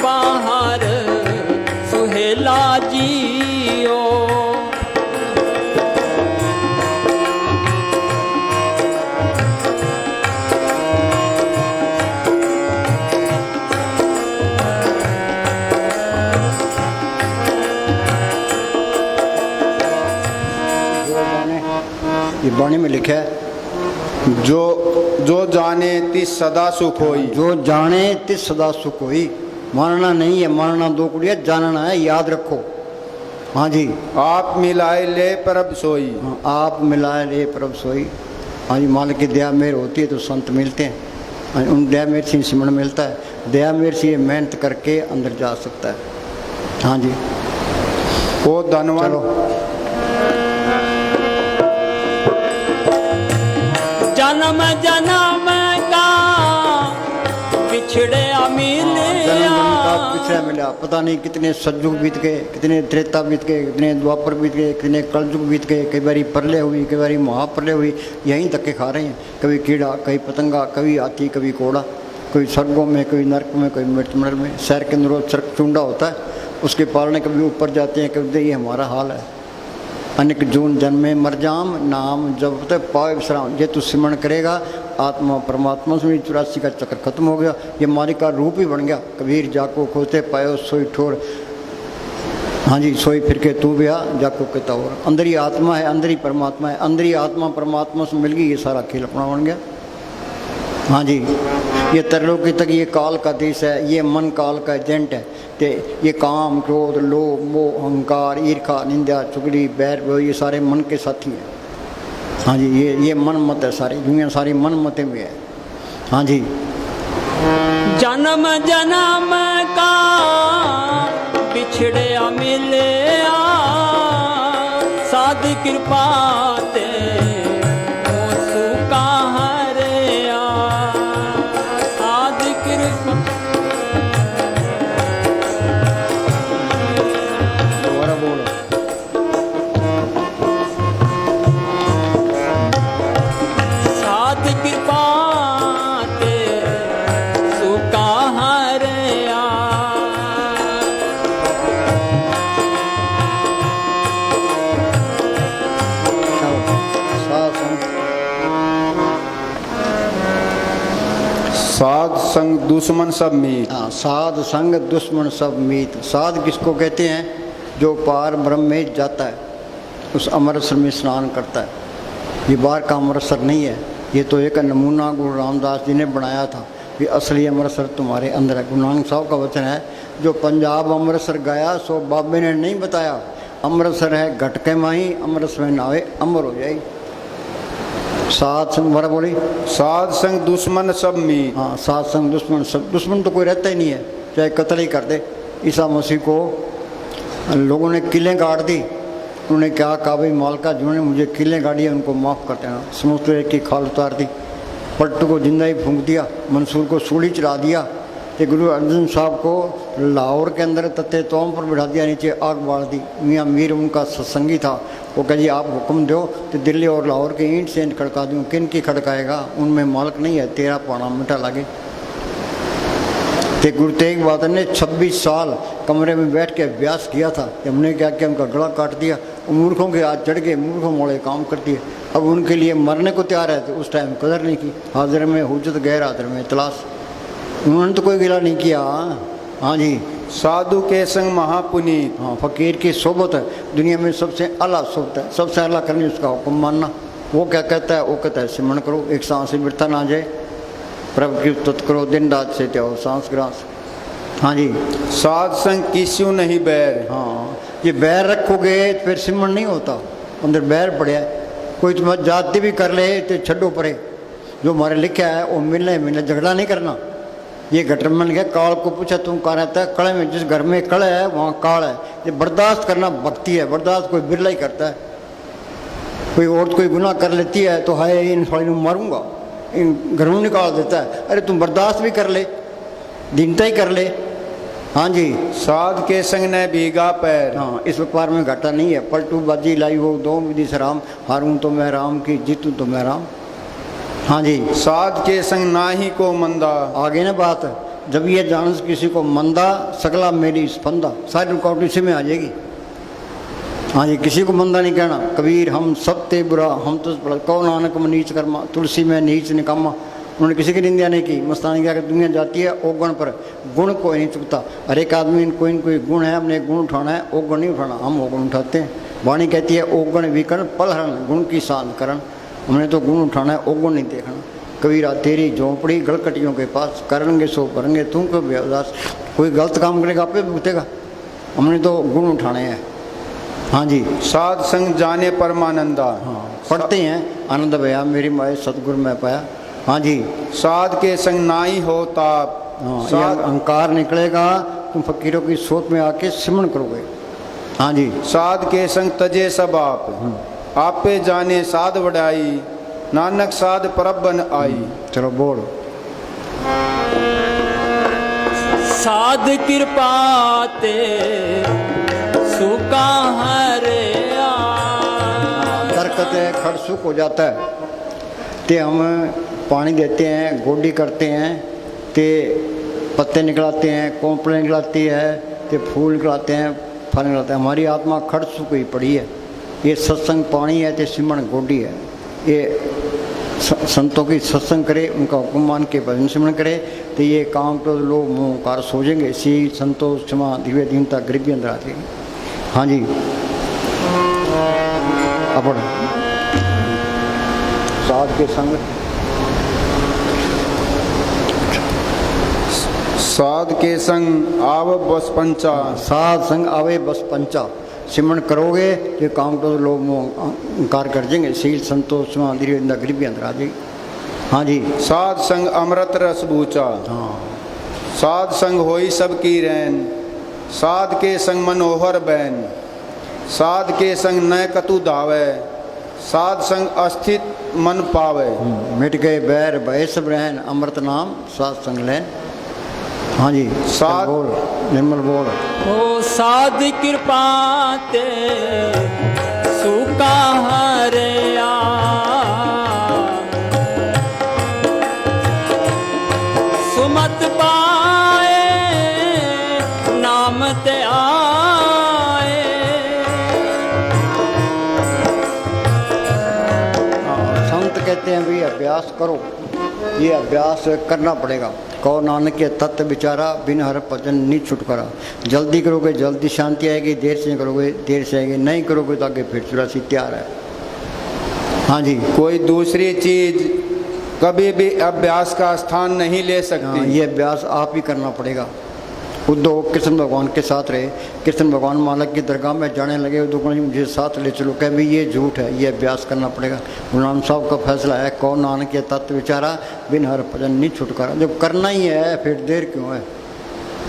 बाहर सुहेला जियो। ये बाणी में लिखा है, जो जाने तिस सदा सुख होई। जो जाने तिस सदा सुख होई। मानना नहीं है, मानना दो कुड़िया, जानना है, याद रखो। हाँ जी, आप मिलाए ले परब सोई। हाँ, आप मिलाए ले प्रभ सोई। हाँ जी, मालिक की दया मेहर होती है तो संत मिलते हैं। हाँ, उन दया मेहर से सिमरन मिलता है। दया मेहर से ये मेहनत करके अंदर जा सकता है। हाँ जी, वो धनवान चलो जन्म जन्म का बिछड़े जन्म मिलिया जन्म का पिछड़ा मिला, पता नहीं कितने सतयुग बीत गए, कितने त्रेता बीत गए, कितने द्वापर बीत गए, कितने कलयुग बीत गए, कई बारी प्रलय हुई, कई बारी महाप्रलय हुई, यहीं तक के खा रहे हैं। कभी कीड़ा, कभी पतंगा, कभी हाथी, कभी कोड़ा, कोई स्वर्गों में, कोई नरक में, कोई मृत्युमंडल में। शहर के अंदर चरक चुंडा होता है, उसके पालने कभी ऊपर जाते हैं, कभी ये हमारा हाल है। अनेक जून जन्मे मर जाम, नाम जब तक पावे विश्राम। ये तू सिमरण करेगा, आत्मा परमात्मा से 84 का चक्कर खत्म हो गया, ये मालिक का रूप ही बन गया। कबीर जाको खोते पायो सोई ठोर, हाँ जी, सोई फिर के तू ब्या जाको कहता और। अंदर ही आत्मा है, अंदर ही परमात्मा है, अंदर ही आत्मा परमात्मा से मिल गई, ये सारा खेल अपना बन गया। हाँ जी, ये तरलोकी तक ये काल का देश है, ये मन काल का एजेंट है। ते ये काम, क्रोध, लोभ, मोह, अहंकार, ईर्खा, निंदा, चुगली, बैर, ये सारे मन के साथी हैं। हाँ जी, ये मन मत है, सारी दुनिया सारी मन मते में है। हाँ जी, जन्म जन्म का बिछड़े मिलिया साध कृपा ते ओ सुका हरिया साध कृपा। दोबारा बोलो। साध कृपा ते सुका हरिया साध संग दुश्मन सब मीत। हाँ, साध संग दुश्मन सब मीत। साध किसको कहते हैं? जो पार ब्रह्म में जाता है, उस अमृतसर में स्नान करता है। ये बाहर का अमृतसर नहीं है, ये तो एक नमूना गुरु रामदास जी ने बनाया था कि असली अमृतसर तुम्हारे अंदर है। गुरु नानक साहब का वचन है, जो पंजाब अमृतसर गया सो बाबे ने नहीं बताया। अमृतसर है घटके माही, अमृतसर में नावे अमर हो जाए। साध संग बड़ा बोली, साध संग दुश्मन सब मीत। हाँ, साध संग दुश्मन सब। दुश्मन तो कोई रहता ही नहीं है, चाहे कत्ल ही कर दे। ईसा मसीह को लोगों ने किलें गाड़ दी, उन्होंने क्या कहा, भाई मालका जिन्होंने मुझे किलें गाड़ी है उनको माफ़ कर देना। समुद्र की खाल उतार दी, पट्टू को जिंदा ही फूंक दिया, मंसूर को सूली चढ़ा दिया। कि गुरु अर्जुन साहब को लाहौर के अंदर तत्ते तोम पर बिठा दिया, नीचे आग बाढ़ दी। मियाँ मीर उनका सत्संगी था, वो कह जी आप हुक्म दो तो दिल्ली और लाहौर के ईंट से ईंट खड़का दूँ। किन की खड़काएगा, उनमें मालक नहीं है, तेरा पाना मिटा लगे। ते गुरु तेग बहादुर ने 26 साल कमरे में बैठ के अभ्यास किया था। हमने क्या किया, उनका गला काट दिया। मूर्खों के हाथ चढ़ गए, मूर्खों मोड़े काम कर दिए। अब उनके लिए मरने को तैयार है, तो उस टाइम कदर नहीं की। हाजिर में हुज्जत, गैर हाजिर में तलाश। उन्होंने तो कोई गिला नहीं किया। हाँ जी, साधु के संग महापुनीत। हाँ, फकीर की सोबत है दुनिया में सबसे अला सोबत है, सबसे अला करनी उसका हुक्म मानना। वो क्या कहता है, वो कहता है सिमरण करो, एक सांस से बिरता ना जाए, प्रभु की तत् करो, दिन रात से त्याओ सांस ग्रास। हाँ जी, साध संग किस्यू नहीं बैर। हाँ, ये बैर रखोगे तो फिर सिमरण नहीं होता, अंदर बैर पड़े है। कोई तुम्हें जाति भी कर ले तो छड्डो परे, जो हमारे लिखा है वो मिलने झगड़ा नहीं करना। ये गटर मन गया, काल को पूछा तुम कहाँ रहता है, कड़े में। जिस घर में कड़ा है वहाँ काल है। ये बर्दाश्त करना भक्ति है, बर्दाश्त कोई बिरला ही करता है। कोई औरत कोई गुनाह कर लेती है तो हाय इन साड़ी में मारूंगा, इन घरों निकाल देता है। अरे तुम बर्दाश्त भी कर ले, दीनता ही कर ले। हाँ जी, साध के संग न भीगा पैर। हाँ, इस व्यापार में घाटा नहीं है। पलटू बाजी लाई हो दो विधि से राम, हारूं तो मैं राम की, जीतूं तो मैं राम। हाँ जी, साध के संग नाही को मंदा। आगे ना बात, जब ये जान किसी को मंदा, सगला मेरी स्पंदा, सारी रुकावट इसी में आ जाएगी। हाँ जी, किसी को मंदा नहीं कहना। कबीर हम सब ते बुरा, हम तो बड़ा, कौ नानक में नीच कर्मा, तुलसी में नीच निकामा। उन्होंने किसी की निंदा नहीं की। मस्तानी क्या दुनिया जाती है ओगुण पर, गुण कोई नहीं चुकता। हर एक आदमी कोई न कोई गुण है, अपने गुण उठाना है, ओगुण नहीं उठाना। हम ओगुण उठाते हैं। वाणी कहती है ओगुण विकरण पलहरण, गुण की शान करण। हमने तो गुण उठाना है, ओगुण नहीं देखना। कबीरा तेरी झोंपड़ी गलकटियों के पास, करेंगे सो करेंगे, तुम को बेवदास। कोई गलत काम करेगा आपे भुगतेगा। हमने तो गुण उठाने हैं। हाँ जी, साध संग जाने परमानंदा। हाँ, पढ़ते हैं आनंद भया मेरी माए सतगुरु में पाया। हाँ जी, साध के संग नाई हो ताप। हाँ, ये अहंकार निकलेगा, तुम फकीरों की सोच में आके सिमरण करोगे। हाँ जी, साध के संग तजे सब आप, आपे जाने साध वडाई, नानक साध परबन आई। चलो बोल। साध कृपा ते सुका हरिया। दरख्त है खड़ सूख हो जाता है, ते हम पानी देते हैं, गोडी करते हैं, ते पत्ते निकलाते हैं, कोंपड़े निकलाती है, ते फूल निकलाते हैं, फल निकलाते हैं। हमारी आत्मा खड़ सूख हुई पड़ी है। ये सत्संग पानी है, ते सिमरण गोडी है। ये संतों की सत्संग करे, उनका हुक्म मान के भजन सिमरण करे, तो ये काम तो लोग मुँह कार सोचेंगे। इसी संतोष क्षमा दिव्य दीनता गरीबी अंदर आती है। हाँ जी अपन साध के संग साध के संग आव बस पंचा। साध संग आवे बस पंचा। सिमरण करोगे ये काम तो लोग मुँह कर देंगे। शील संतोष क्षमा दिव्य दीनता गरीबी अंदर आ जाएगी। हाँ जी। साध संग अमृत रस बूचा। हाँ। साध संग होई सबकी रैन। साध के संग मनोहर बैन। साध के संग न कतु धावे। साध संग अस्थित मन पावे। मिट गए बैर भय सब रहन, अमृत नाम साध संग लैन। हाँ जी। साध बोल निर्मल बोल। ओ साध कृपा ते सुका हरिया। सुमत पाए नाम ते आए। संत कहते हैं भी अभ्यास करो, ये अभ्यास करना पड़ेगा। कहो नानक के तत्व विचारा, बिन हर भजन नहीं छुटकारा। जल्दी करोगे जल्दी शांति आएगी, देर से करोगे देर से आएगी। नहीं करोगे तो आगे फिर चुरासी तैयार है। हाँ जी। कोई दूसरी चीज कभी भी अभ्यास का स्थान नहीं ले सकती। हाँ, ये अभ्यास आप ही करना पड़ेगा। उद्धव कृष्ण भगवान के साथ रहे। कृष्ण भगवान मालक की दरगाह में जाने लगे। उद्धव को मुझे साथ ले चलो, कह भाई ये झूठ है, ये अभ्यास करना पड़ेगा। गुलाम साहब का फैसला है, कौन नानक के तत्व विचारा, बिन हर भजन नहीं छुटकारा। जब करना ही है फिर देर क्यों है।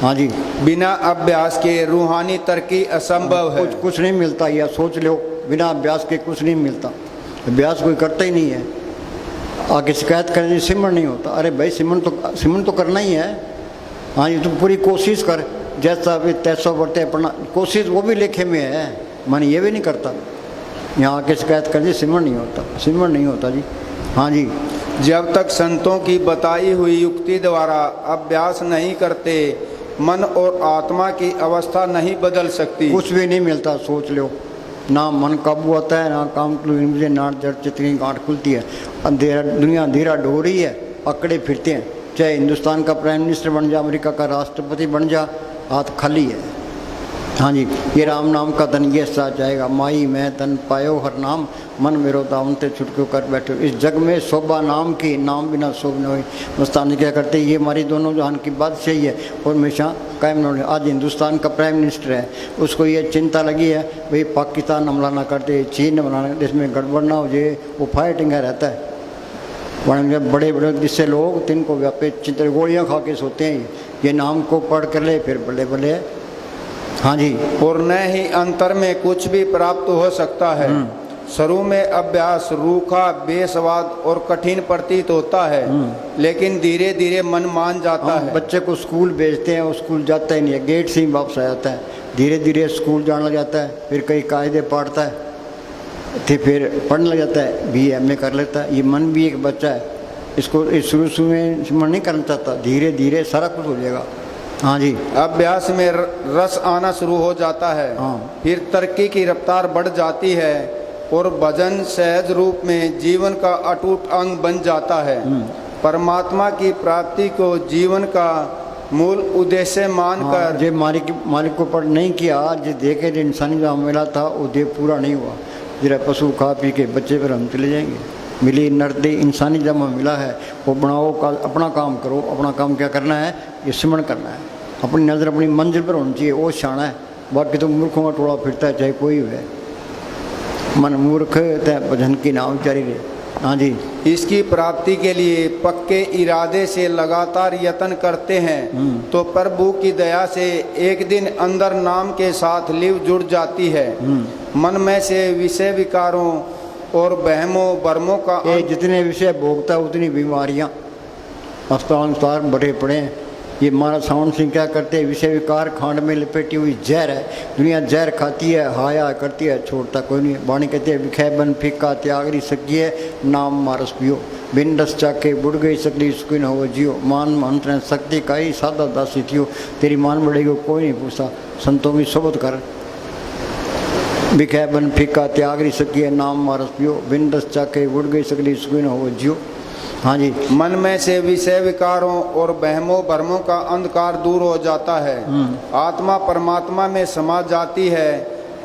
हाँ जी। बिना अभ्यास के रूहानी तरक्की असंभव है। कुछ नहीं मिलता, या सोच लो बिना अभ्यास के कुछ नहीं मिलता। अभ्यास कोई करता ही नहीं है। आगे शिकायत करने सिमरण नहीं होता। अरे भाई सिमरण तो करना ही है। हाँ जी। तुम पूरी कोशिश कर, जैसा भी तैसा बढ़ते पढ़ना कोशिश, वो भी लेखे में है। मन ये भी नहीं करता, यहाँ आके शिकायत कर दी सिमरण नहीं होता। सिमरण नहीं होता जी। हाँ जी। जब तक संतों की बताई हुई युक्ति द्वारा अभ्यास नहीं करते, मन और आत्मा की अवस्था नहीं बदल सकती। कुछ भी नहीं मिलता। सोच लो, ना मन काबू आता है, ना काम मुझे ना जड़ चित्र की गांठ खुलती है। अंधेरा दुनिया अंधेरा ढो रही है, पकड़े फिरते हैं। चाहे हिंदुस्तान का प्राइम मिनिस्टर बन जा, अमेरिका का राष्ट्रपति बन जा, हाथ खाली है। हाँ जी। ये राम नाम का धन ये सा जाएगा। माई मैं तन पायो हर नाम, मन मेरो दावन ते छुटको कर बैठो। इस जग में शोभा नाम की, नाम बिना शोभ न हुई। मस्तानी क्या करते, ये हमारी दोनों जहान की बात सही है और हमेशा कायम न। आज हिंदुस्तान का प्राइम मिनिस्टर है, उसको ये चिंता लगी है भाई पाकिस्तान हमला ना कर दे, चीन हमला, इसमें गड़बड़ ना हो जाए। वो फाइटिंग रहता है। बड़े बड़े जिससे लोग तिनको व्यापे चिंता गोलियाँ खा के सोते हैं। ये नाम को पढ़ कर ले फिर बल्ले बल्ले। हाँ जी। और न ही अंतर में कुछ भी प्राप्त हो सकता है। शुरू में अभ्यास रूखा, बेस्वाद और कठिन प्रतीत होता है, लेकिन धीरे धीरे मन मान जाता है। बच्चे को स्कूल भेजते हैं, वो स्कूल जाता ही नहीं है, गेट से ही वापस आ जाता है। धीरे धीरे स्कूल जाने लग जाता है, फिर कई कायदे पढ़ता है, फिर पढ़ने लग जाता है, BA कर लेता है। ये मन भी एक बच्चा है, इसको शुरू में सिमरण नहीं करना चाहता। धीरे धीरे सारा कुछ हो जाएगा। हाँ जी। अभ्यास में रस आना शुरू हो जाता है। हाँ। फिर तरक्की की रफ्तार बढ़ जाती है और भजन सहज रूप में जीवन का अटूट अंग बन जाता है। परमात्मा की प्राप्ति को जीवन का मूल उद्देश्य मानकर जो मालिक को पढ़ नहीं किया, जो देखे जो इंसानी जो मिला था वो देव पूरा नहीं हुआ। जरा पशु खा पी के बच्चे पर हम चले जाएंगे। मिली नर्दे इंसानी जमा मिला है, वो बनाओ का अपना काम करो। अपना काम क्या करना है, ये सिमरण करना है। अपनी नज़र अपनी मंजिल पर होनी चाहिए, वो शाना है। बाकी तो मूर्खों का टोला फिरता है, चाहे कोई है। मन मूर्ख तय भजन की नाम जारी रहे। हाँ जी। इसकी प्राप्ति के लिए पक्के इरादे से लगातार यत्न करते हैं तो प्रभु की दया से एक दिन अंदर नाम के साथ लिव जुड़ जाती है। मन में से विषय विकारों और बहमों भरमों का ये जितने विषय भोगता उतनी बीमारियां अस्पताल अनुसार बढ़े पड़े हैं। ये महाराज सावन सिंह क्या करते हैं, विषय विकार खांड में लपेटी हुई जहर है, दुनिया जहर खाती है, हाया करती है, छोड़ता कोई नहीं। वाणी कहते हैं विखय बन फीका त्यागरी सकी है, नाम मारस पियो, बिन रस चाके बुढ़ गई सकली सुकिन हो जियो, मान मंत्र शक्ति का ही सादा दासी थियो, तेरी मान बढ़ेगी कोई नहीं पूछता, संतों की सोबत कर। विखय बन फीका त्यागरी सकी है, नाम मारस पियो, बिन रस चाके बुढ़ गई सकली सुकिन हो जियो। हाँ जी। मन में से विषय विकारों और बहमों भरमों का अंधकार दूर हो जाता है, आत्मा परमात्मा में समा जाती है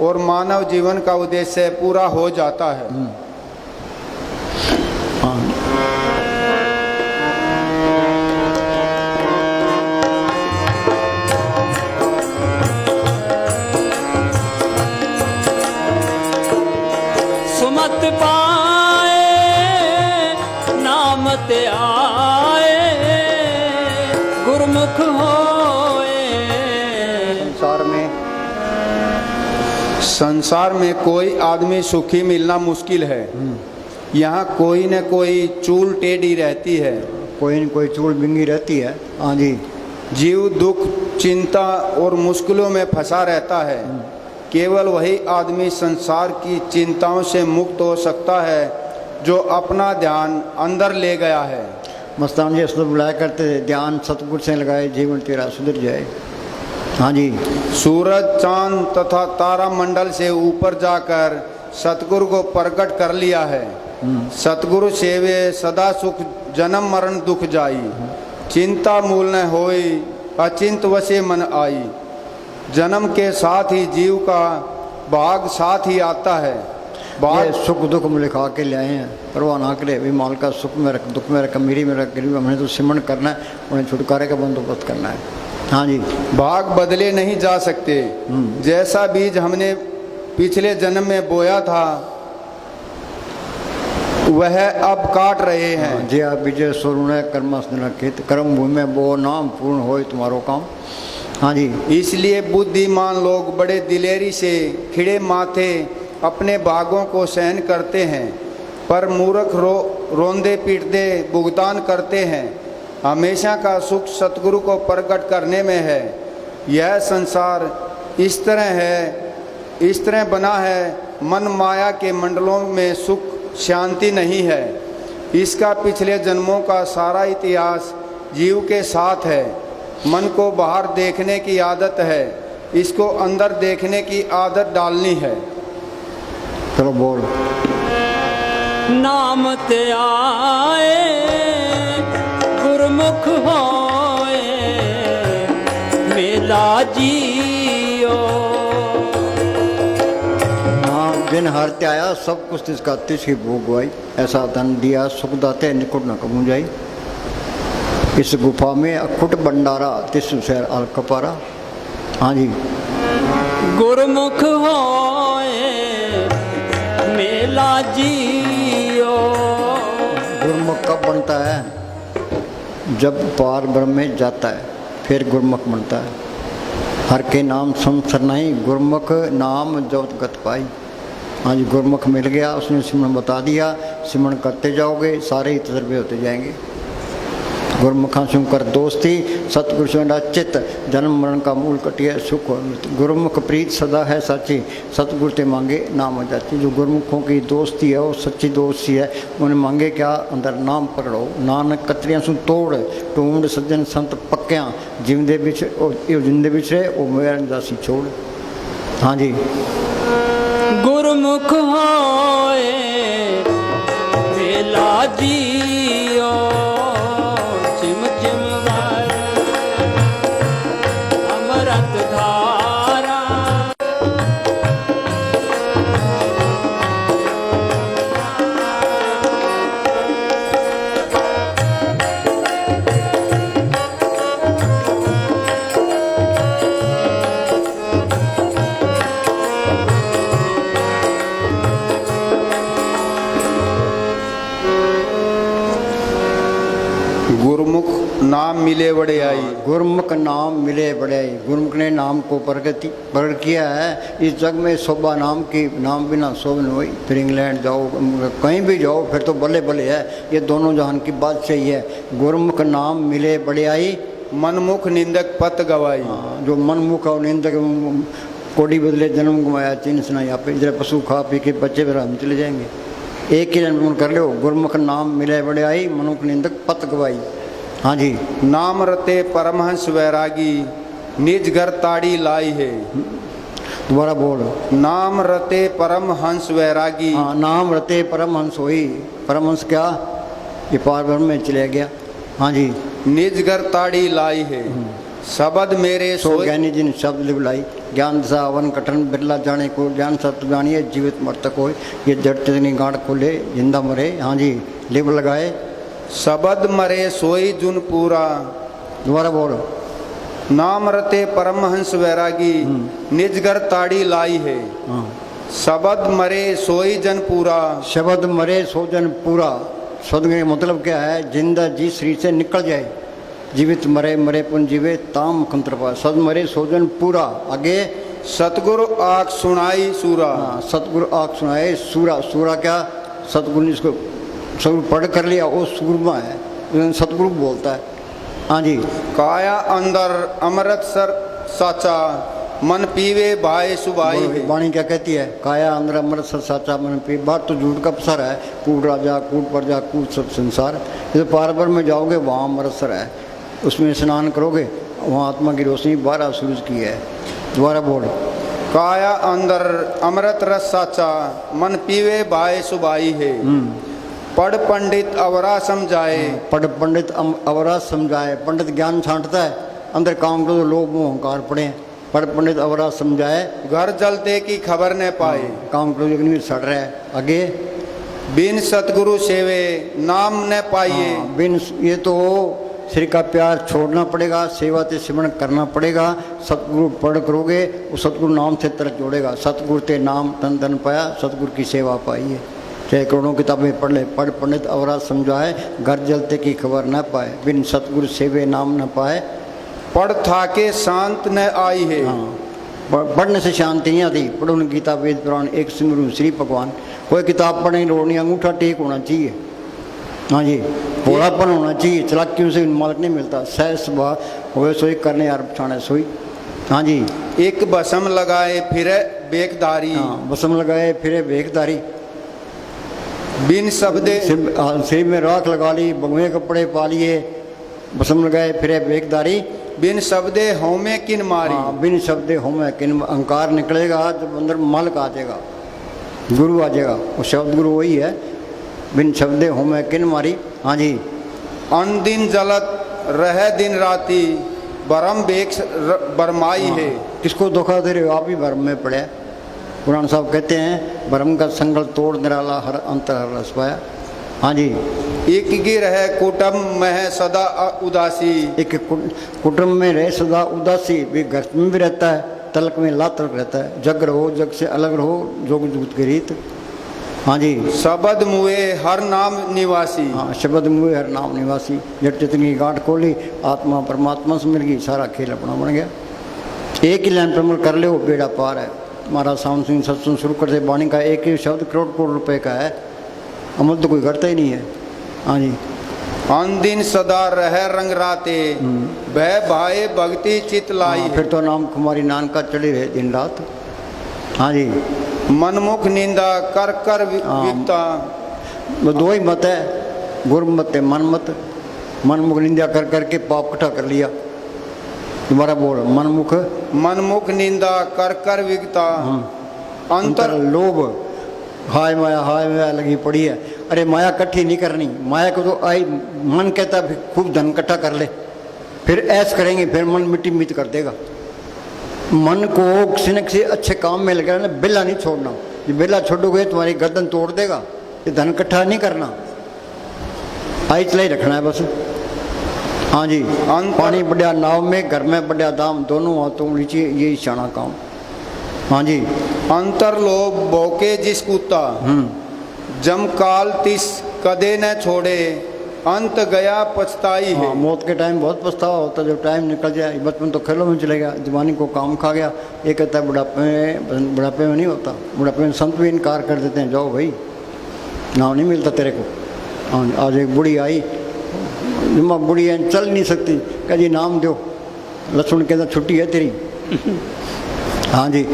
और मानव जीवन का उद्देश्य पूरा हो जाता है। हाँ। सुमत पाए नाम ते आए, गुरमुख होए। संसार में कोई आदमी सुखी मिलना मुश्किल है। यहाँ कोई न कोई चूल टेढ़ी रहती है, कोई न कोई चूल बिंगी रहती है। हाँ जी। जीव दुख चिंता और मुश्किलों में फंसा रहता है। केवल वही आदमी संसार की चिंताओं से मुक्त हो सकता है जो अपना ध्यान अंदर ले गया है। मस्तान जी असद बुलाया करते थे, ध्यान सतगुरु से लगाए जीवन तेरा सुधर जाए। हाँ जी। सूरज चांद तथा तारा मंडल से ऊपर जाकर सतगुरु को प्रकट कर लिया है। सतगुरु सेवे सदा सुख जन्म मरण दुख जाई, चिंता मूल न होई अचिंत वसे मन आई। जन्म के साथ ही जीव का भाग साथ ही आता है। ये सुख दुख में लिखा के ले आए हैं, परवाह ना करे भी माल का सुख में रख दुख में रख अमीरी में रख गरीब, हमने तो सिमरण करना है, उन्हें छुटकारे का बंदोबस्त करना है। हाँ जी। भाग बदले नहीं जा सकते। जैसा बीज हमने पिछले जन्म में बोया था वह अब काट रहे हैं। जे आप विजय स्वरुण कर्मस्थ कर्म भूमि में वो नाम पूर्ण हो तुम्हारो काम। हाँ जी। इसलिए बुद्धिमान लोग बड़े दिलेरी से खिड़े माथे अपने भागों को सहन करते हैं, पर मूर्ख रोंदे पीटते भुगतान करते हैं। हमेशा का सुख सतगुरु को प्रकट करने में है। यह संसार इस तरह बना है, मन माया के मंडलों में सुख शांति नहीं है। इसका पिछले जन्मों का सारा इतिहास जीव के साथ है। मन को बाहर देखने की आदत है, इसको अंदर देखने की आदत डालनी है। चलो बोल। नाम ते आए गुरमुख होए, मेला जियो। हाँ, बिन हारते आया सब कुछ तिसका तिस ही भोग गवाई, ऐसा धन दिया सुख दाते निकुट न कबू जाई। इस गुफा में अखुट भंडारा तिस शहर अल कपारा। हाँ जी। गुरमुख होए मेला जियो। गुरमुख कब बनता है? जब पार ब्रह्म में जाता है फिर गुरमुख बनता है। हर के नाम संसर नहीं, गुरमुख नाम जौत गत पाई। हाँ जी। गुरमुख मिल गया, उसने सिमरन बता दिया, सिमरन करते जाओगे सारे ही तजर्बे होते जाएंगे। गुरमुखा सुन कर दोस्ती, सतगुरु से चित जन्म मरण का मूल कटिया सुख हो। गुरमुख प्रीत सदा है साची, सतगुरु ते मांगे नाम जाची। जो गुरमुखों की दोस्ती है वो सच्ची दोस्ती है। उन्हें मांगे क्या? अंदर नाम पकड़ो। नानक कतरियां सु तोड़ टूंड सज्जन संत पक्या, जिंदे बिछड़े वो मेरा दासी छोड़। हाँ जी। गुरमुख होए मेला जियो, चिम चिम गाए अमृत धारा। गुरुमुख नाम मिले बड़े आई। गुरुमुख नाम मिले बड़े। गुरुमुख ने नाम को प्रकट किया है। इस जग में शोभा नाम की नाम बिना शोभन हुई। फिर इंग्लैंड जाओ, कहीं भी जाओ, फिर तो बल्ले बल्ले है। ये दोनों जहान की बात सही है। गुरुमुख नाम मिले बड़े आई, मनमुख निंदक पत गवाई। जो मनमुख और निंदक कोड़ी बदले जन्म गवाया, चिन्ह सुना यहाँ पे। जरा पशु खा पी के बच्चे फिर हम चले जाएंगे। एक ही जन्म कर लो। गुरुमुख नाम मिले बड़े आई, मनुख निंदक पत गवाई। हाँ जी। नाम रते परमहंस वैरागी, निज घर ताड़ी लाई है। दोबारा बोल। नाम रते परमहंस वैरागी। हाँ, नाम रते परमहंस होई। परमहंस क्या? ये पार ब्रह्म में चले गया। हाँ जी। निज घर ताड़ी लाई है, शब्द मेरे सो सोए। ज्ञानी जिन शब्द लिबलाई। ज्ञान दशा अवन कठन बिरला जाने को। ज्ञान सत्य जानिए जीवित मरतक होए। ये जड़ चतनी गांठ खोले जिंदा मरे। हाँ जी। लिब लगाए। शब्द मरे सोई जुन पूरा। दोबारा बोल। नाम रते परमहंस वैरागी, निज घर ताड़ी लाई है। हाँ। शब्द मरे सोई जन पूरा। शब्द मरे सोजन पूरा। शब्द का मतलब क्या है? जिंदा जी शरीर से निकल जाए। जीवित मरे, मरे पुन जीवे, ताम कंत्रपा। सद मरे सोजन पूरा। आगे सतगुरु आँख सुनाई सूरा। हाँ, सतगुरु आँख सुनाए सूरा। सूरा क्या? सतगुरु ने इसको सब पढ़ कर लिया, वो सूरमा है, सतगुरु बोलता है। हाँ जी। काया अंदर अमृत सर साचा, मन पीवे भाई सुबाई है। वाणी क्या कहती है? काया अंदर अमृत सर साचा, मन पी। बात तो झूठ का पसर है। कूट राजा, कूट प्रजा, कूट सब संसार। ये तो पारबर में जाओगे, वहाँ अमृतसर है, उसमें स्नान करोगे, वहाँ आत्मा की रोशनी 12 सूरज की है। दोबारा बोल। काया अंदर अमृत रस साचा, मन पीवे भाई सुबाई है। पढ़ पंडित अवरा समझाए। पढ़ पंडित अवरा समझाए। पंडित ज्ञान छांटता है, अंदर काम करो तो लोभ मोह अहंकार पड़े। पढ़ पंडित अवरा समझाए। घर जलते की खबर न पाए। काम करो अग्नि में सड़ रहा है। आगे। बिन सतगुरु सेवे नाम न पाइए। बिन, ये तो श्री का प्यार छोड़ना पड़ेगा, सेवा ते सिमरण करना पड़ेगा। सतगुरु पढ़ करोगे, वो सतगुरु नाम से तरक जोड़ेगा। सतगुरु ते नाम तन तन पाया, सतगुरु की सेवा पाइए। चाहे करोड़ों किताबें पढ़ ले, पढ़ पंडित अवरा समझाए, घर जलते की खबर न पाए। बिन सतगुरु सेवे नाम न पाए। पढ़ था के शांत न आई है। हाँ, पढ़ने से शांति नहीं आती। पढ़ो न गीता वेद पुराण एक सिमरु श्री भगवान। कोई किताब पढ़ने रोड नहीं, अंगूठा टेक होना चाहिए। हाँ जी। भोलापन होना चाहिए। चलाकियों से मालक नहीं मिलता। सह स्वभाव होए सोई, करने यार छाने सोई। हाँ जी। एक बसम लगाए फिरे बेखदारी। हाँ, बसम लगाए फिरे बेखदारी। बिन शब्दे सिर में राख लगा ली, बगुए कपड़े पा लिए, बसम लगाए फिरे बेखदारी। बिन शब्दे होमे किन मारी। हाँ, बिन शब्दे होमे किन। अहंकार निकलेगा जब अंदर मालक आ जाएगा, गुरु आ जाएगा। वो शब्द गुरु वही है। बिन शब्दे होमे किन मारी। हाँ जी। अन दिन जलत रह दिन राती, बरम बेक बरमाई है। किसको धोखा दे रहे हो? आप ही भरम में पड़े। पुराण साहब कहते हैं, भरम का संगल तोड़ निराला, हर अंतर हर रस पाया। हाँ जी। एक गिर है कुटुम्ब में है सदा उदासी। एक कुटुम्ब में रहे सदा उदासी। भी घर में भी रहता है, तलक में लातलक रहता है। जग रहो, जग से अलग रहो, जोग जुगत के रीत। हाँ जी। शब्द मुए हर नाम निवासी। हाँ, शब्द मुए हर नाम निवासी। जट चितनी गांठ खोली, आत्मा परमात्मा से मिल गई, सारा खेल अपना बन गया। एक ही लाइन पर अमल कर ले, वो बेड़ा पार है। महाराज सावन सिंह सत्संग शुरू करते, वाणी का एक ही शब्द करोड़ करोड़ रुपए का है। अमल तो कोई करता ही नहीं है। हाँ जी। अन दिन सदा रह रंग राते, भय भाई भक्ति चित लाई। फिर तो नाम कुमारी नानका चढ़ी रहे दिन रात। हाँ जी। मनमुख निंदा कर कर विकता। दो ही मत है, गुरु मत है मन मत। मनमुख निंदा कर करके पाप इकट्ठा कर लिया। दोबारा बोल। मनमुख निंदा कर कर विकता। अंतर लोभ, हाय माया लगी पड़ी है। अरे माया इकट्ठी नहीं करनी। माया को तो आई मन कहता खूब धन इकट्ठा कर ले, फिर ऐश करेंगे, फिर मन मिट्टी मिट कर देगा। मन को किसी न किसी अच्छे काम में लगा ना, बेला नहीं छोड़ना। ये बेला छोड़ोगे तुम्हारी गर्दन तोड़ देगा। ये धन इकट्ठा नहीं करना, आई चलाई रखना है बस। हाँ जी। पानी बढ़िया नाव में, घर में बढ़िया दाम, दोनों हाथों नीचे, ये शाना काम। हाँ जी। अंतर लोभ भोके जिस कुत्ता, जम काल तिस कदे न छोड़े, अंत गया पछताई हाँ, है। मौत के टाइम बहुत पछतावा होता है, जब टाइम निकल जाए। बचपन तो खेलों में चले गया, जवानी को काम खा गया। ये कहता है बुढ़ापे में नहीं होता। बुढ़ापे में संत भी इनकार कर देते हैं, जाओ भाई नाम नहीं मिलता तेरे को। हाँ, आज एक बुढ़ी आई, बुढ़ी है चल नहीं सकती, कह जी नाम दो। लक्ष्मण कहता छुट्टी है तेरी। हाँ जी,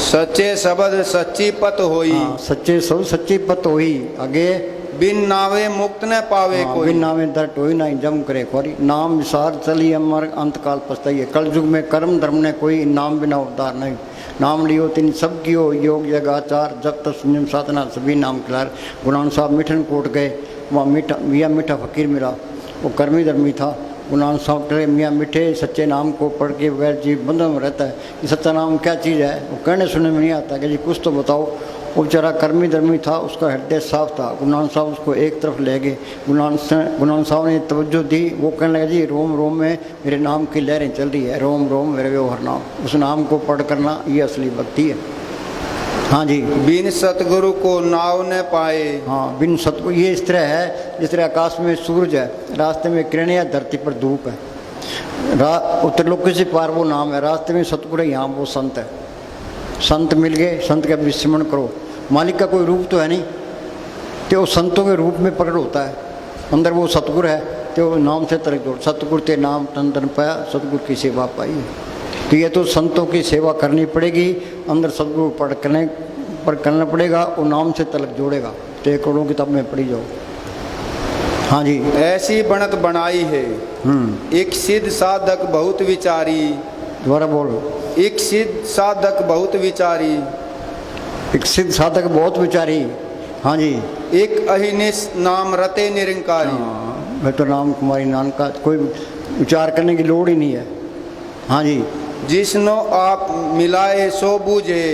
सच्चे शब्द सच्ची पत होई, हाँ, सच्चे सब सच्ची पत होई। आगे बिन नावे मुक्त न पावे हाँ, कोई। बिन नामे दर टोई नहीं जम करे खोरी। नाम विसार चली अमर अंत काल पछताइए। कल युग में कर्म धर्म ने कोई नाम बिना उद्धार नहीं। नाम लियो तीन सब कियो योग जग आचार, जब तक सुनिम साधना सभी नाम खिलार। गुणान साहब मिठन कोट गए, वहाँ मीठा फकीर मिला, वो कर्मी धर्मी था। गुणान साहब करे मियाँ मीठे सच्चे नाम को पढ़ के बगैर जीव बंधन में रहता है। ये सच्चा नाम क्या चीज़ है, वो कहने सुनने में नहीं आता कि जी कुछ तो बताओ। वो बेचारा कर्मी धर्मी था, उसका हृदय साफ था। गुणान साहब उसको एक तरफ ले गए। गुणान साहब ने तवज्जो दी। वो कहने लगा जी रोम रोम में मेरे नाम की लहरें चल रही है, रोम रोम मेरे व्यवहार नाम। उस नाम को पढ़ करना ये असली भक्ति है। हाँ जी, बिन सतगुरु को नाव न पाए। हाँ, बिन सतगुरु ये इस तरह है जिस तरह आकाश में सूरज है, रास्ते में किरणें है, धरती पर धूप है। उत्तरलोक से पार वो नाम है, रास्ते में सतगुरु है, यहाँ वो संत है। संत मिल गए, संत का विस्मरण करो। मालिक का कोई रूप तो है नहीं, तो वो संतों के रूप में प्रकट होता है। अंदर वो सतगुरु है, तो नाम से तरक जोड़। सतगुरु ते नाम तन तन पाया, सतगुरु की सेवा पाई। तो ये तो संतों की सेवा करनी पड़ेगी, अंदर सतगुरु करना पड़ेगा, वो नाम से तलक जोड़ेगा। तो एक करोड़ों किताब में पढ़ी जाओ। हाँ जी, ऐसी बनत बनाई है, एक सिद्ध साधक बहुत विचारी। दोबारा बोलो। एक सिद्ध साधक बहुत विचारी, एक सिद्ध साधक बहुत विचारी। हाँ जी, एक अहिनिस नाम रते निरंकारी। हाँ, मैं तो नाम कुमारी नान का कोई विचार करने की लोड़ ही नहीं है। हाँ जी, जिसनो आप मिलाए सो बूझे,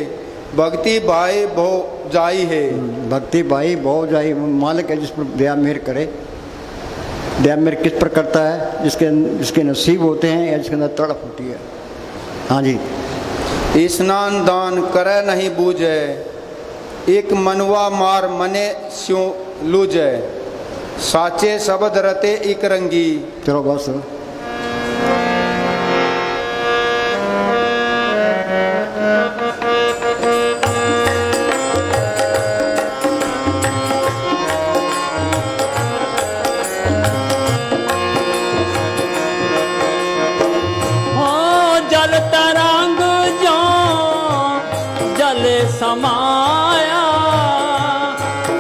भक्ति भाई भो जाई है। भक्ति भाई बहुत जाई। मालिक है जिस पर दया मेहर करे। दया मेहर किस पर करता है, जिसके नसीब होते हैं या जिसके अंदर तड़प होती है। हाँ जी, स्नान दान करे नहीं बूझे, एक मनवा मार मने स्यों लूझे। साचे शब्द रते एक रंगी। चलो बस। समाया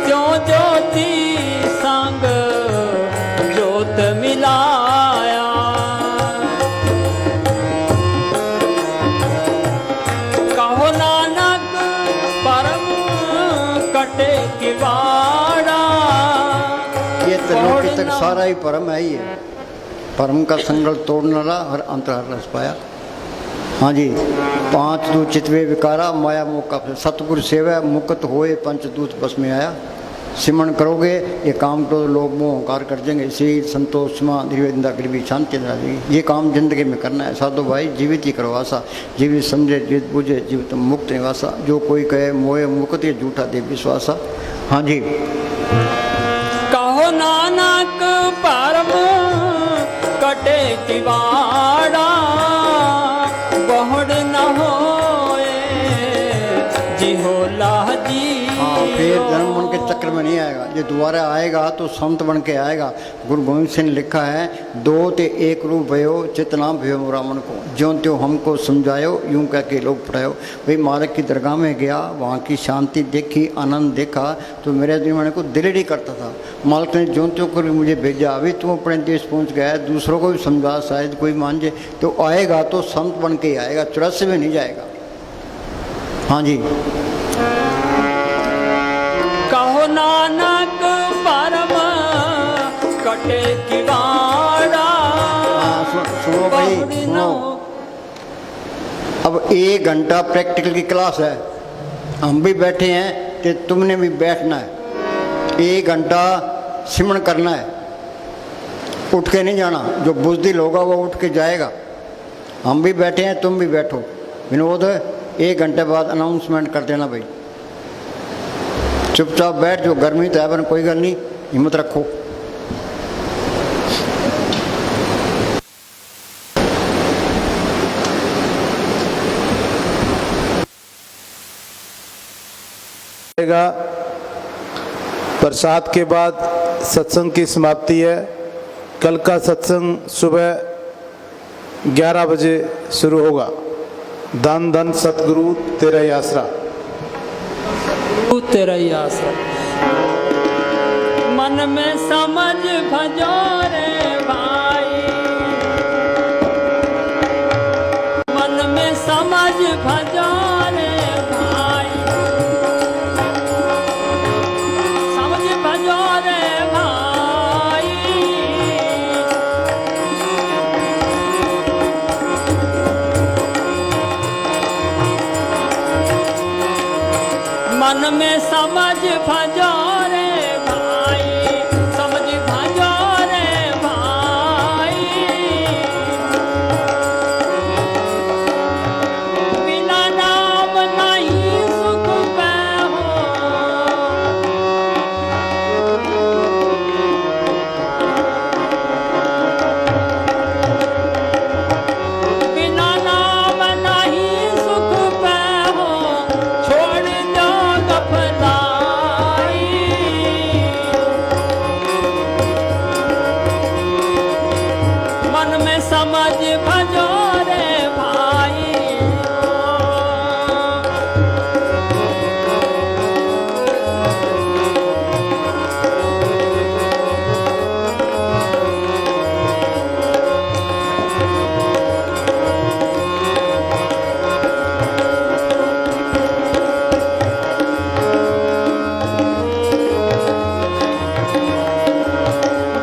त्यों ज्योति संग जोत मिलाया। कहो नानक परम कटे किवाड़ा। ये त्रिलोकी तक सारा ही परम है। ये परम का संगल तोड़ने वाला हर अंतरार रस पाया। हाँ जी, पांच दूत चितवे विकारा, माया मोका सतगुरु सेवा मुक्त होए, पंचदूत बस में आया। सिमरण करोगे ये काम तो लोग मोह अहंकार कर देंगे। इसी संतोष निर्वेदना गरीबी शांति जाएगी। ये काम जिंदगी में करना है साधु भाई। जीवित ही करो आशा, जीवित समझे जीवित बुझे जीवित मुक्त निवासा। जो कोई कहे मोहे मुक्त ये झूठा दे विश्वासा। हाँ जी, कहो नानक परम कटे किवाड़ा, बहुड़ न होए जिहोला जी। हाँ, फिर जन्म बन के चक्र में नहीं आएगा। ये दोबारा आएगा तो संत बन के आएगा। गुरु गोविंद सिंह ने लिखा है, दो ते एक रूप भयो चितना भयो ब्राह्मण को, ज्यों त्यों हमको समझायो यूं कह के लोग पढ़ायो। भाई मालिक की दरगाह में गया, वहाँ की शांति देखी, आनंद देखा, तो मेरे दीवाने को दिल ही करता था। मालिक ने ज्यों त्यों कर मुझे भेजा। अभी तुम अपने देश पहुँच गया, दूसरों को भी समझा, शायद कोई मान जाए। तो आएगा तो संत बन के ही आएगा, चुरासी में नहीं जाएगा। हाँ जी, कहो नानक परम कटे किवाड़ा। सुनो भाई सुनो। अब 1 घंटा प्रैक्टिकल की क्लास है, हम भी बैठे हैं तो तुमने भी बैठना है। 1 घंटा सिमरण करना है, उठ के नहीं जाना। जो बुजदिल होगा वो उठ के जाएगा। हम भी बैठे हैं, तुम भी बैठो। विनोद 1 घंटे बाद अनाउंसमेंट कर देना भाई। चुपचाप बैठ, जो गर्मी तो है पर कोई गल नहीं, हिम्मत रखो। प्रसाद के बाद सत्संग की समाप्ति है। कल का सत्संग सुबह 11 बजे शुरू होगा। धन धन सतगुरु तेरा ही आसरा। तू तेरा ही आसरा। मन में समझ भजो रे भाई, मन में समझ भजो रे भाई, समझ भजो रे भाई। मन में समझ भजो रे भाई, समझ भजो रे भाई। बिना नाम नहीं सुख पाओ, बिना नाम नहीं सुख पाओ। छोड़ दो गफलाई, मन में समझ भजो रे भाई।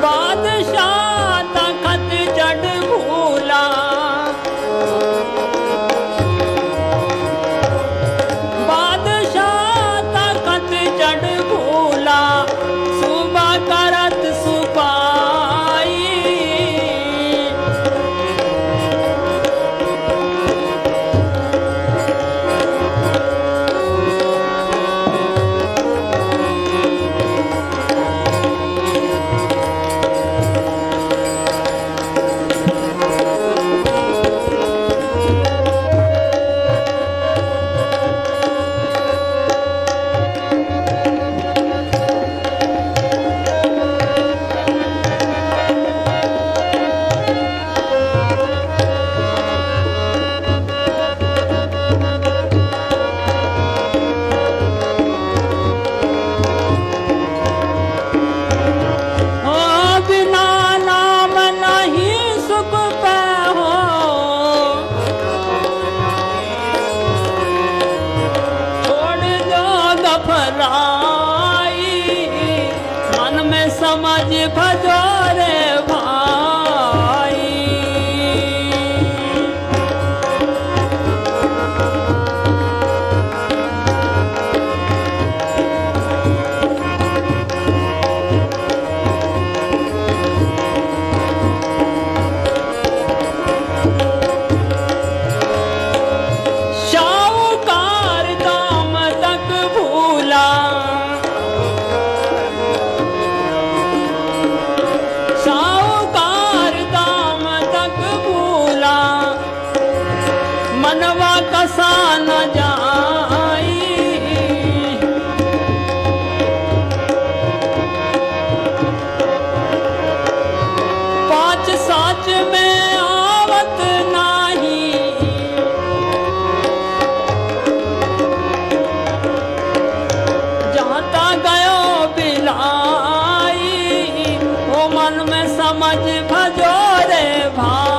बादशाह तखत जड़ भूला, बादशाह तखत जड़ भूला। सुबह करत सुपाई, बिना नाम नहीं सुख पाओ। छोड़ दो गफराई, मन में समझ भजो रे भाई। शाहूकार दाम तक भूला, शाहूकार दाम तक भूला। मनवा कसा न जाई, पाँच साच में आवत नाही। जाता गयो बिलाई, ओ मन में समझ भजो रे भाई।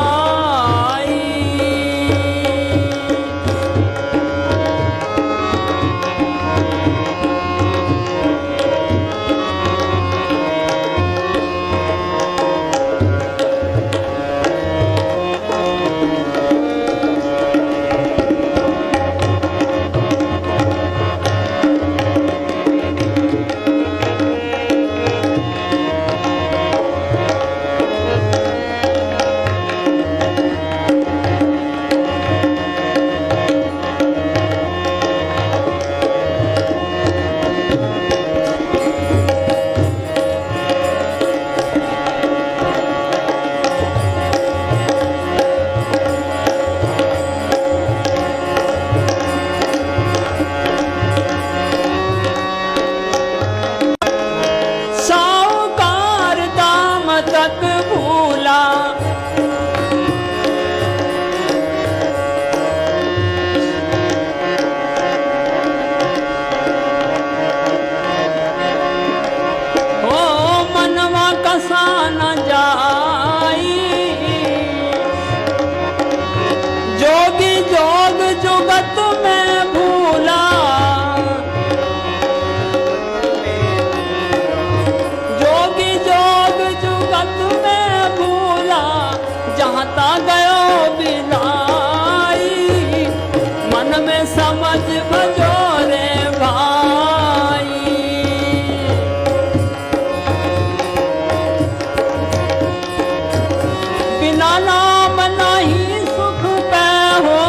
बिना नाम नहीं सुख पै हो।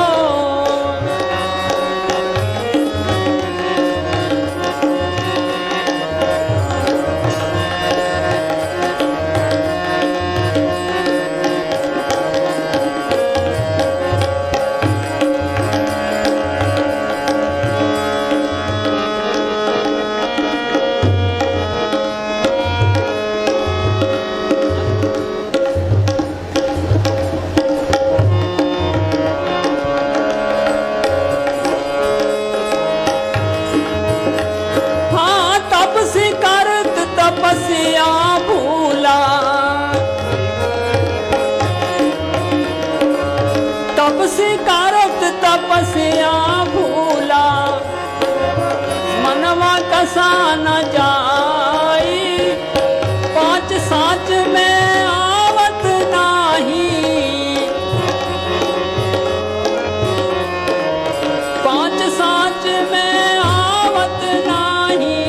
हाँ तपसी करत तपस्या भूला, तपसी करत तपस्या भूला, मनवा कसा न जाई, पांच साँच में आवत नाही, पांच साँच में आवत नाही,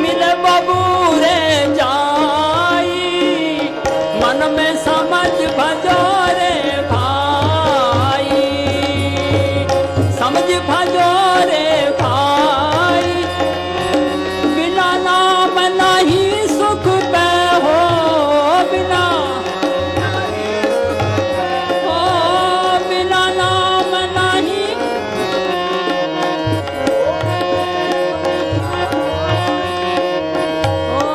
मिले बबूरे जाई, मन में समझ भजो रे भाई, समझ भजो रे भाई, बिना नाम नहीं सुख पै हो, बिना हो, बिना नाम नहीं। ओ,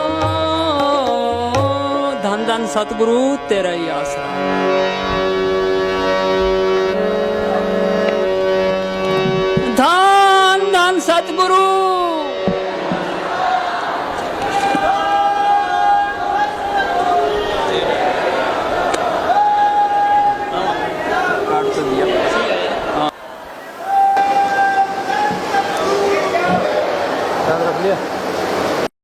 धन धन सतगुरु तेरा ही आसरा। धन धन सतगुरु काट तो दिया। याद रख लिया।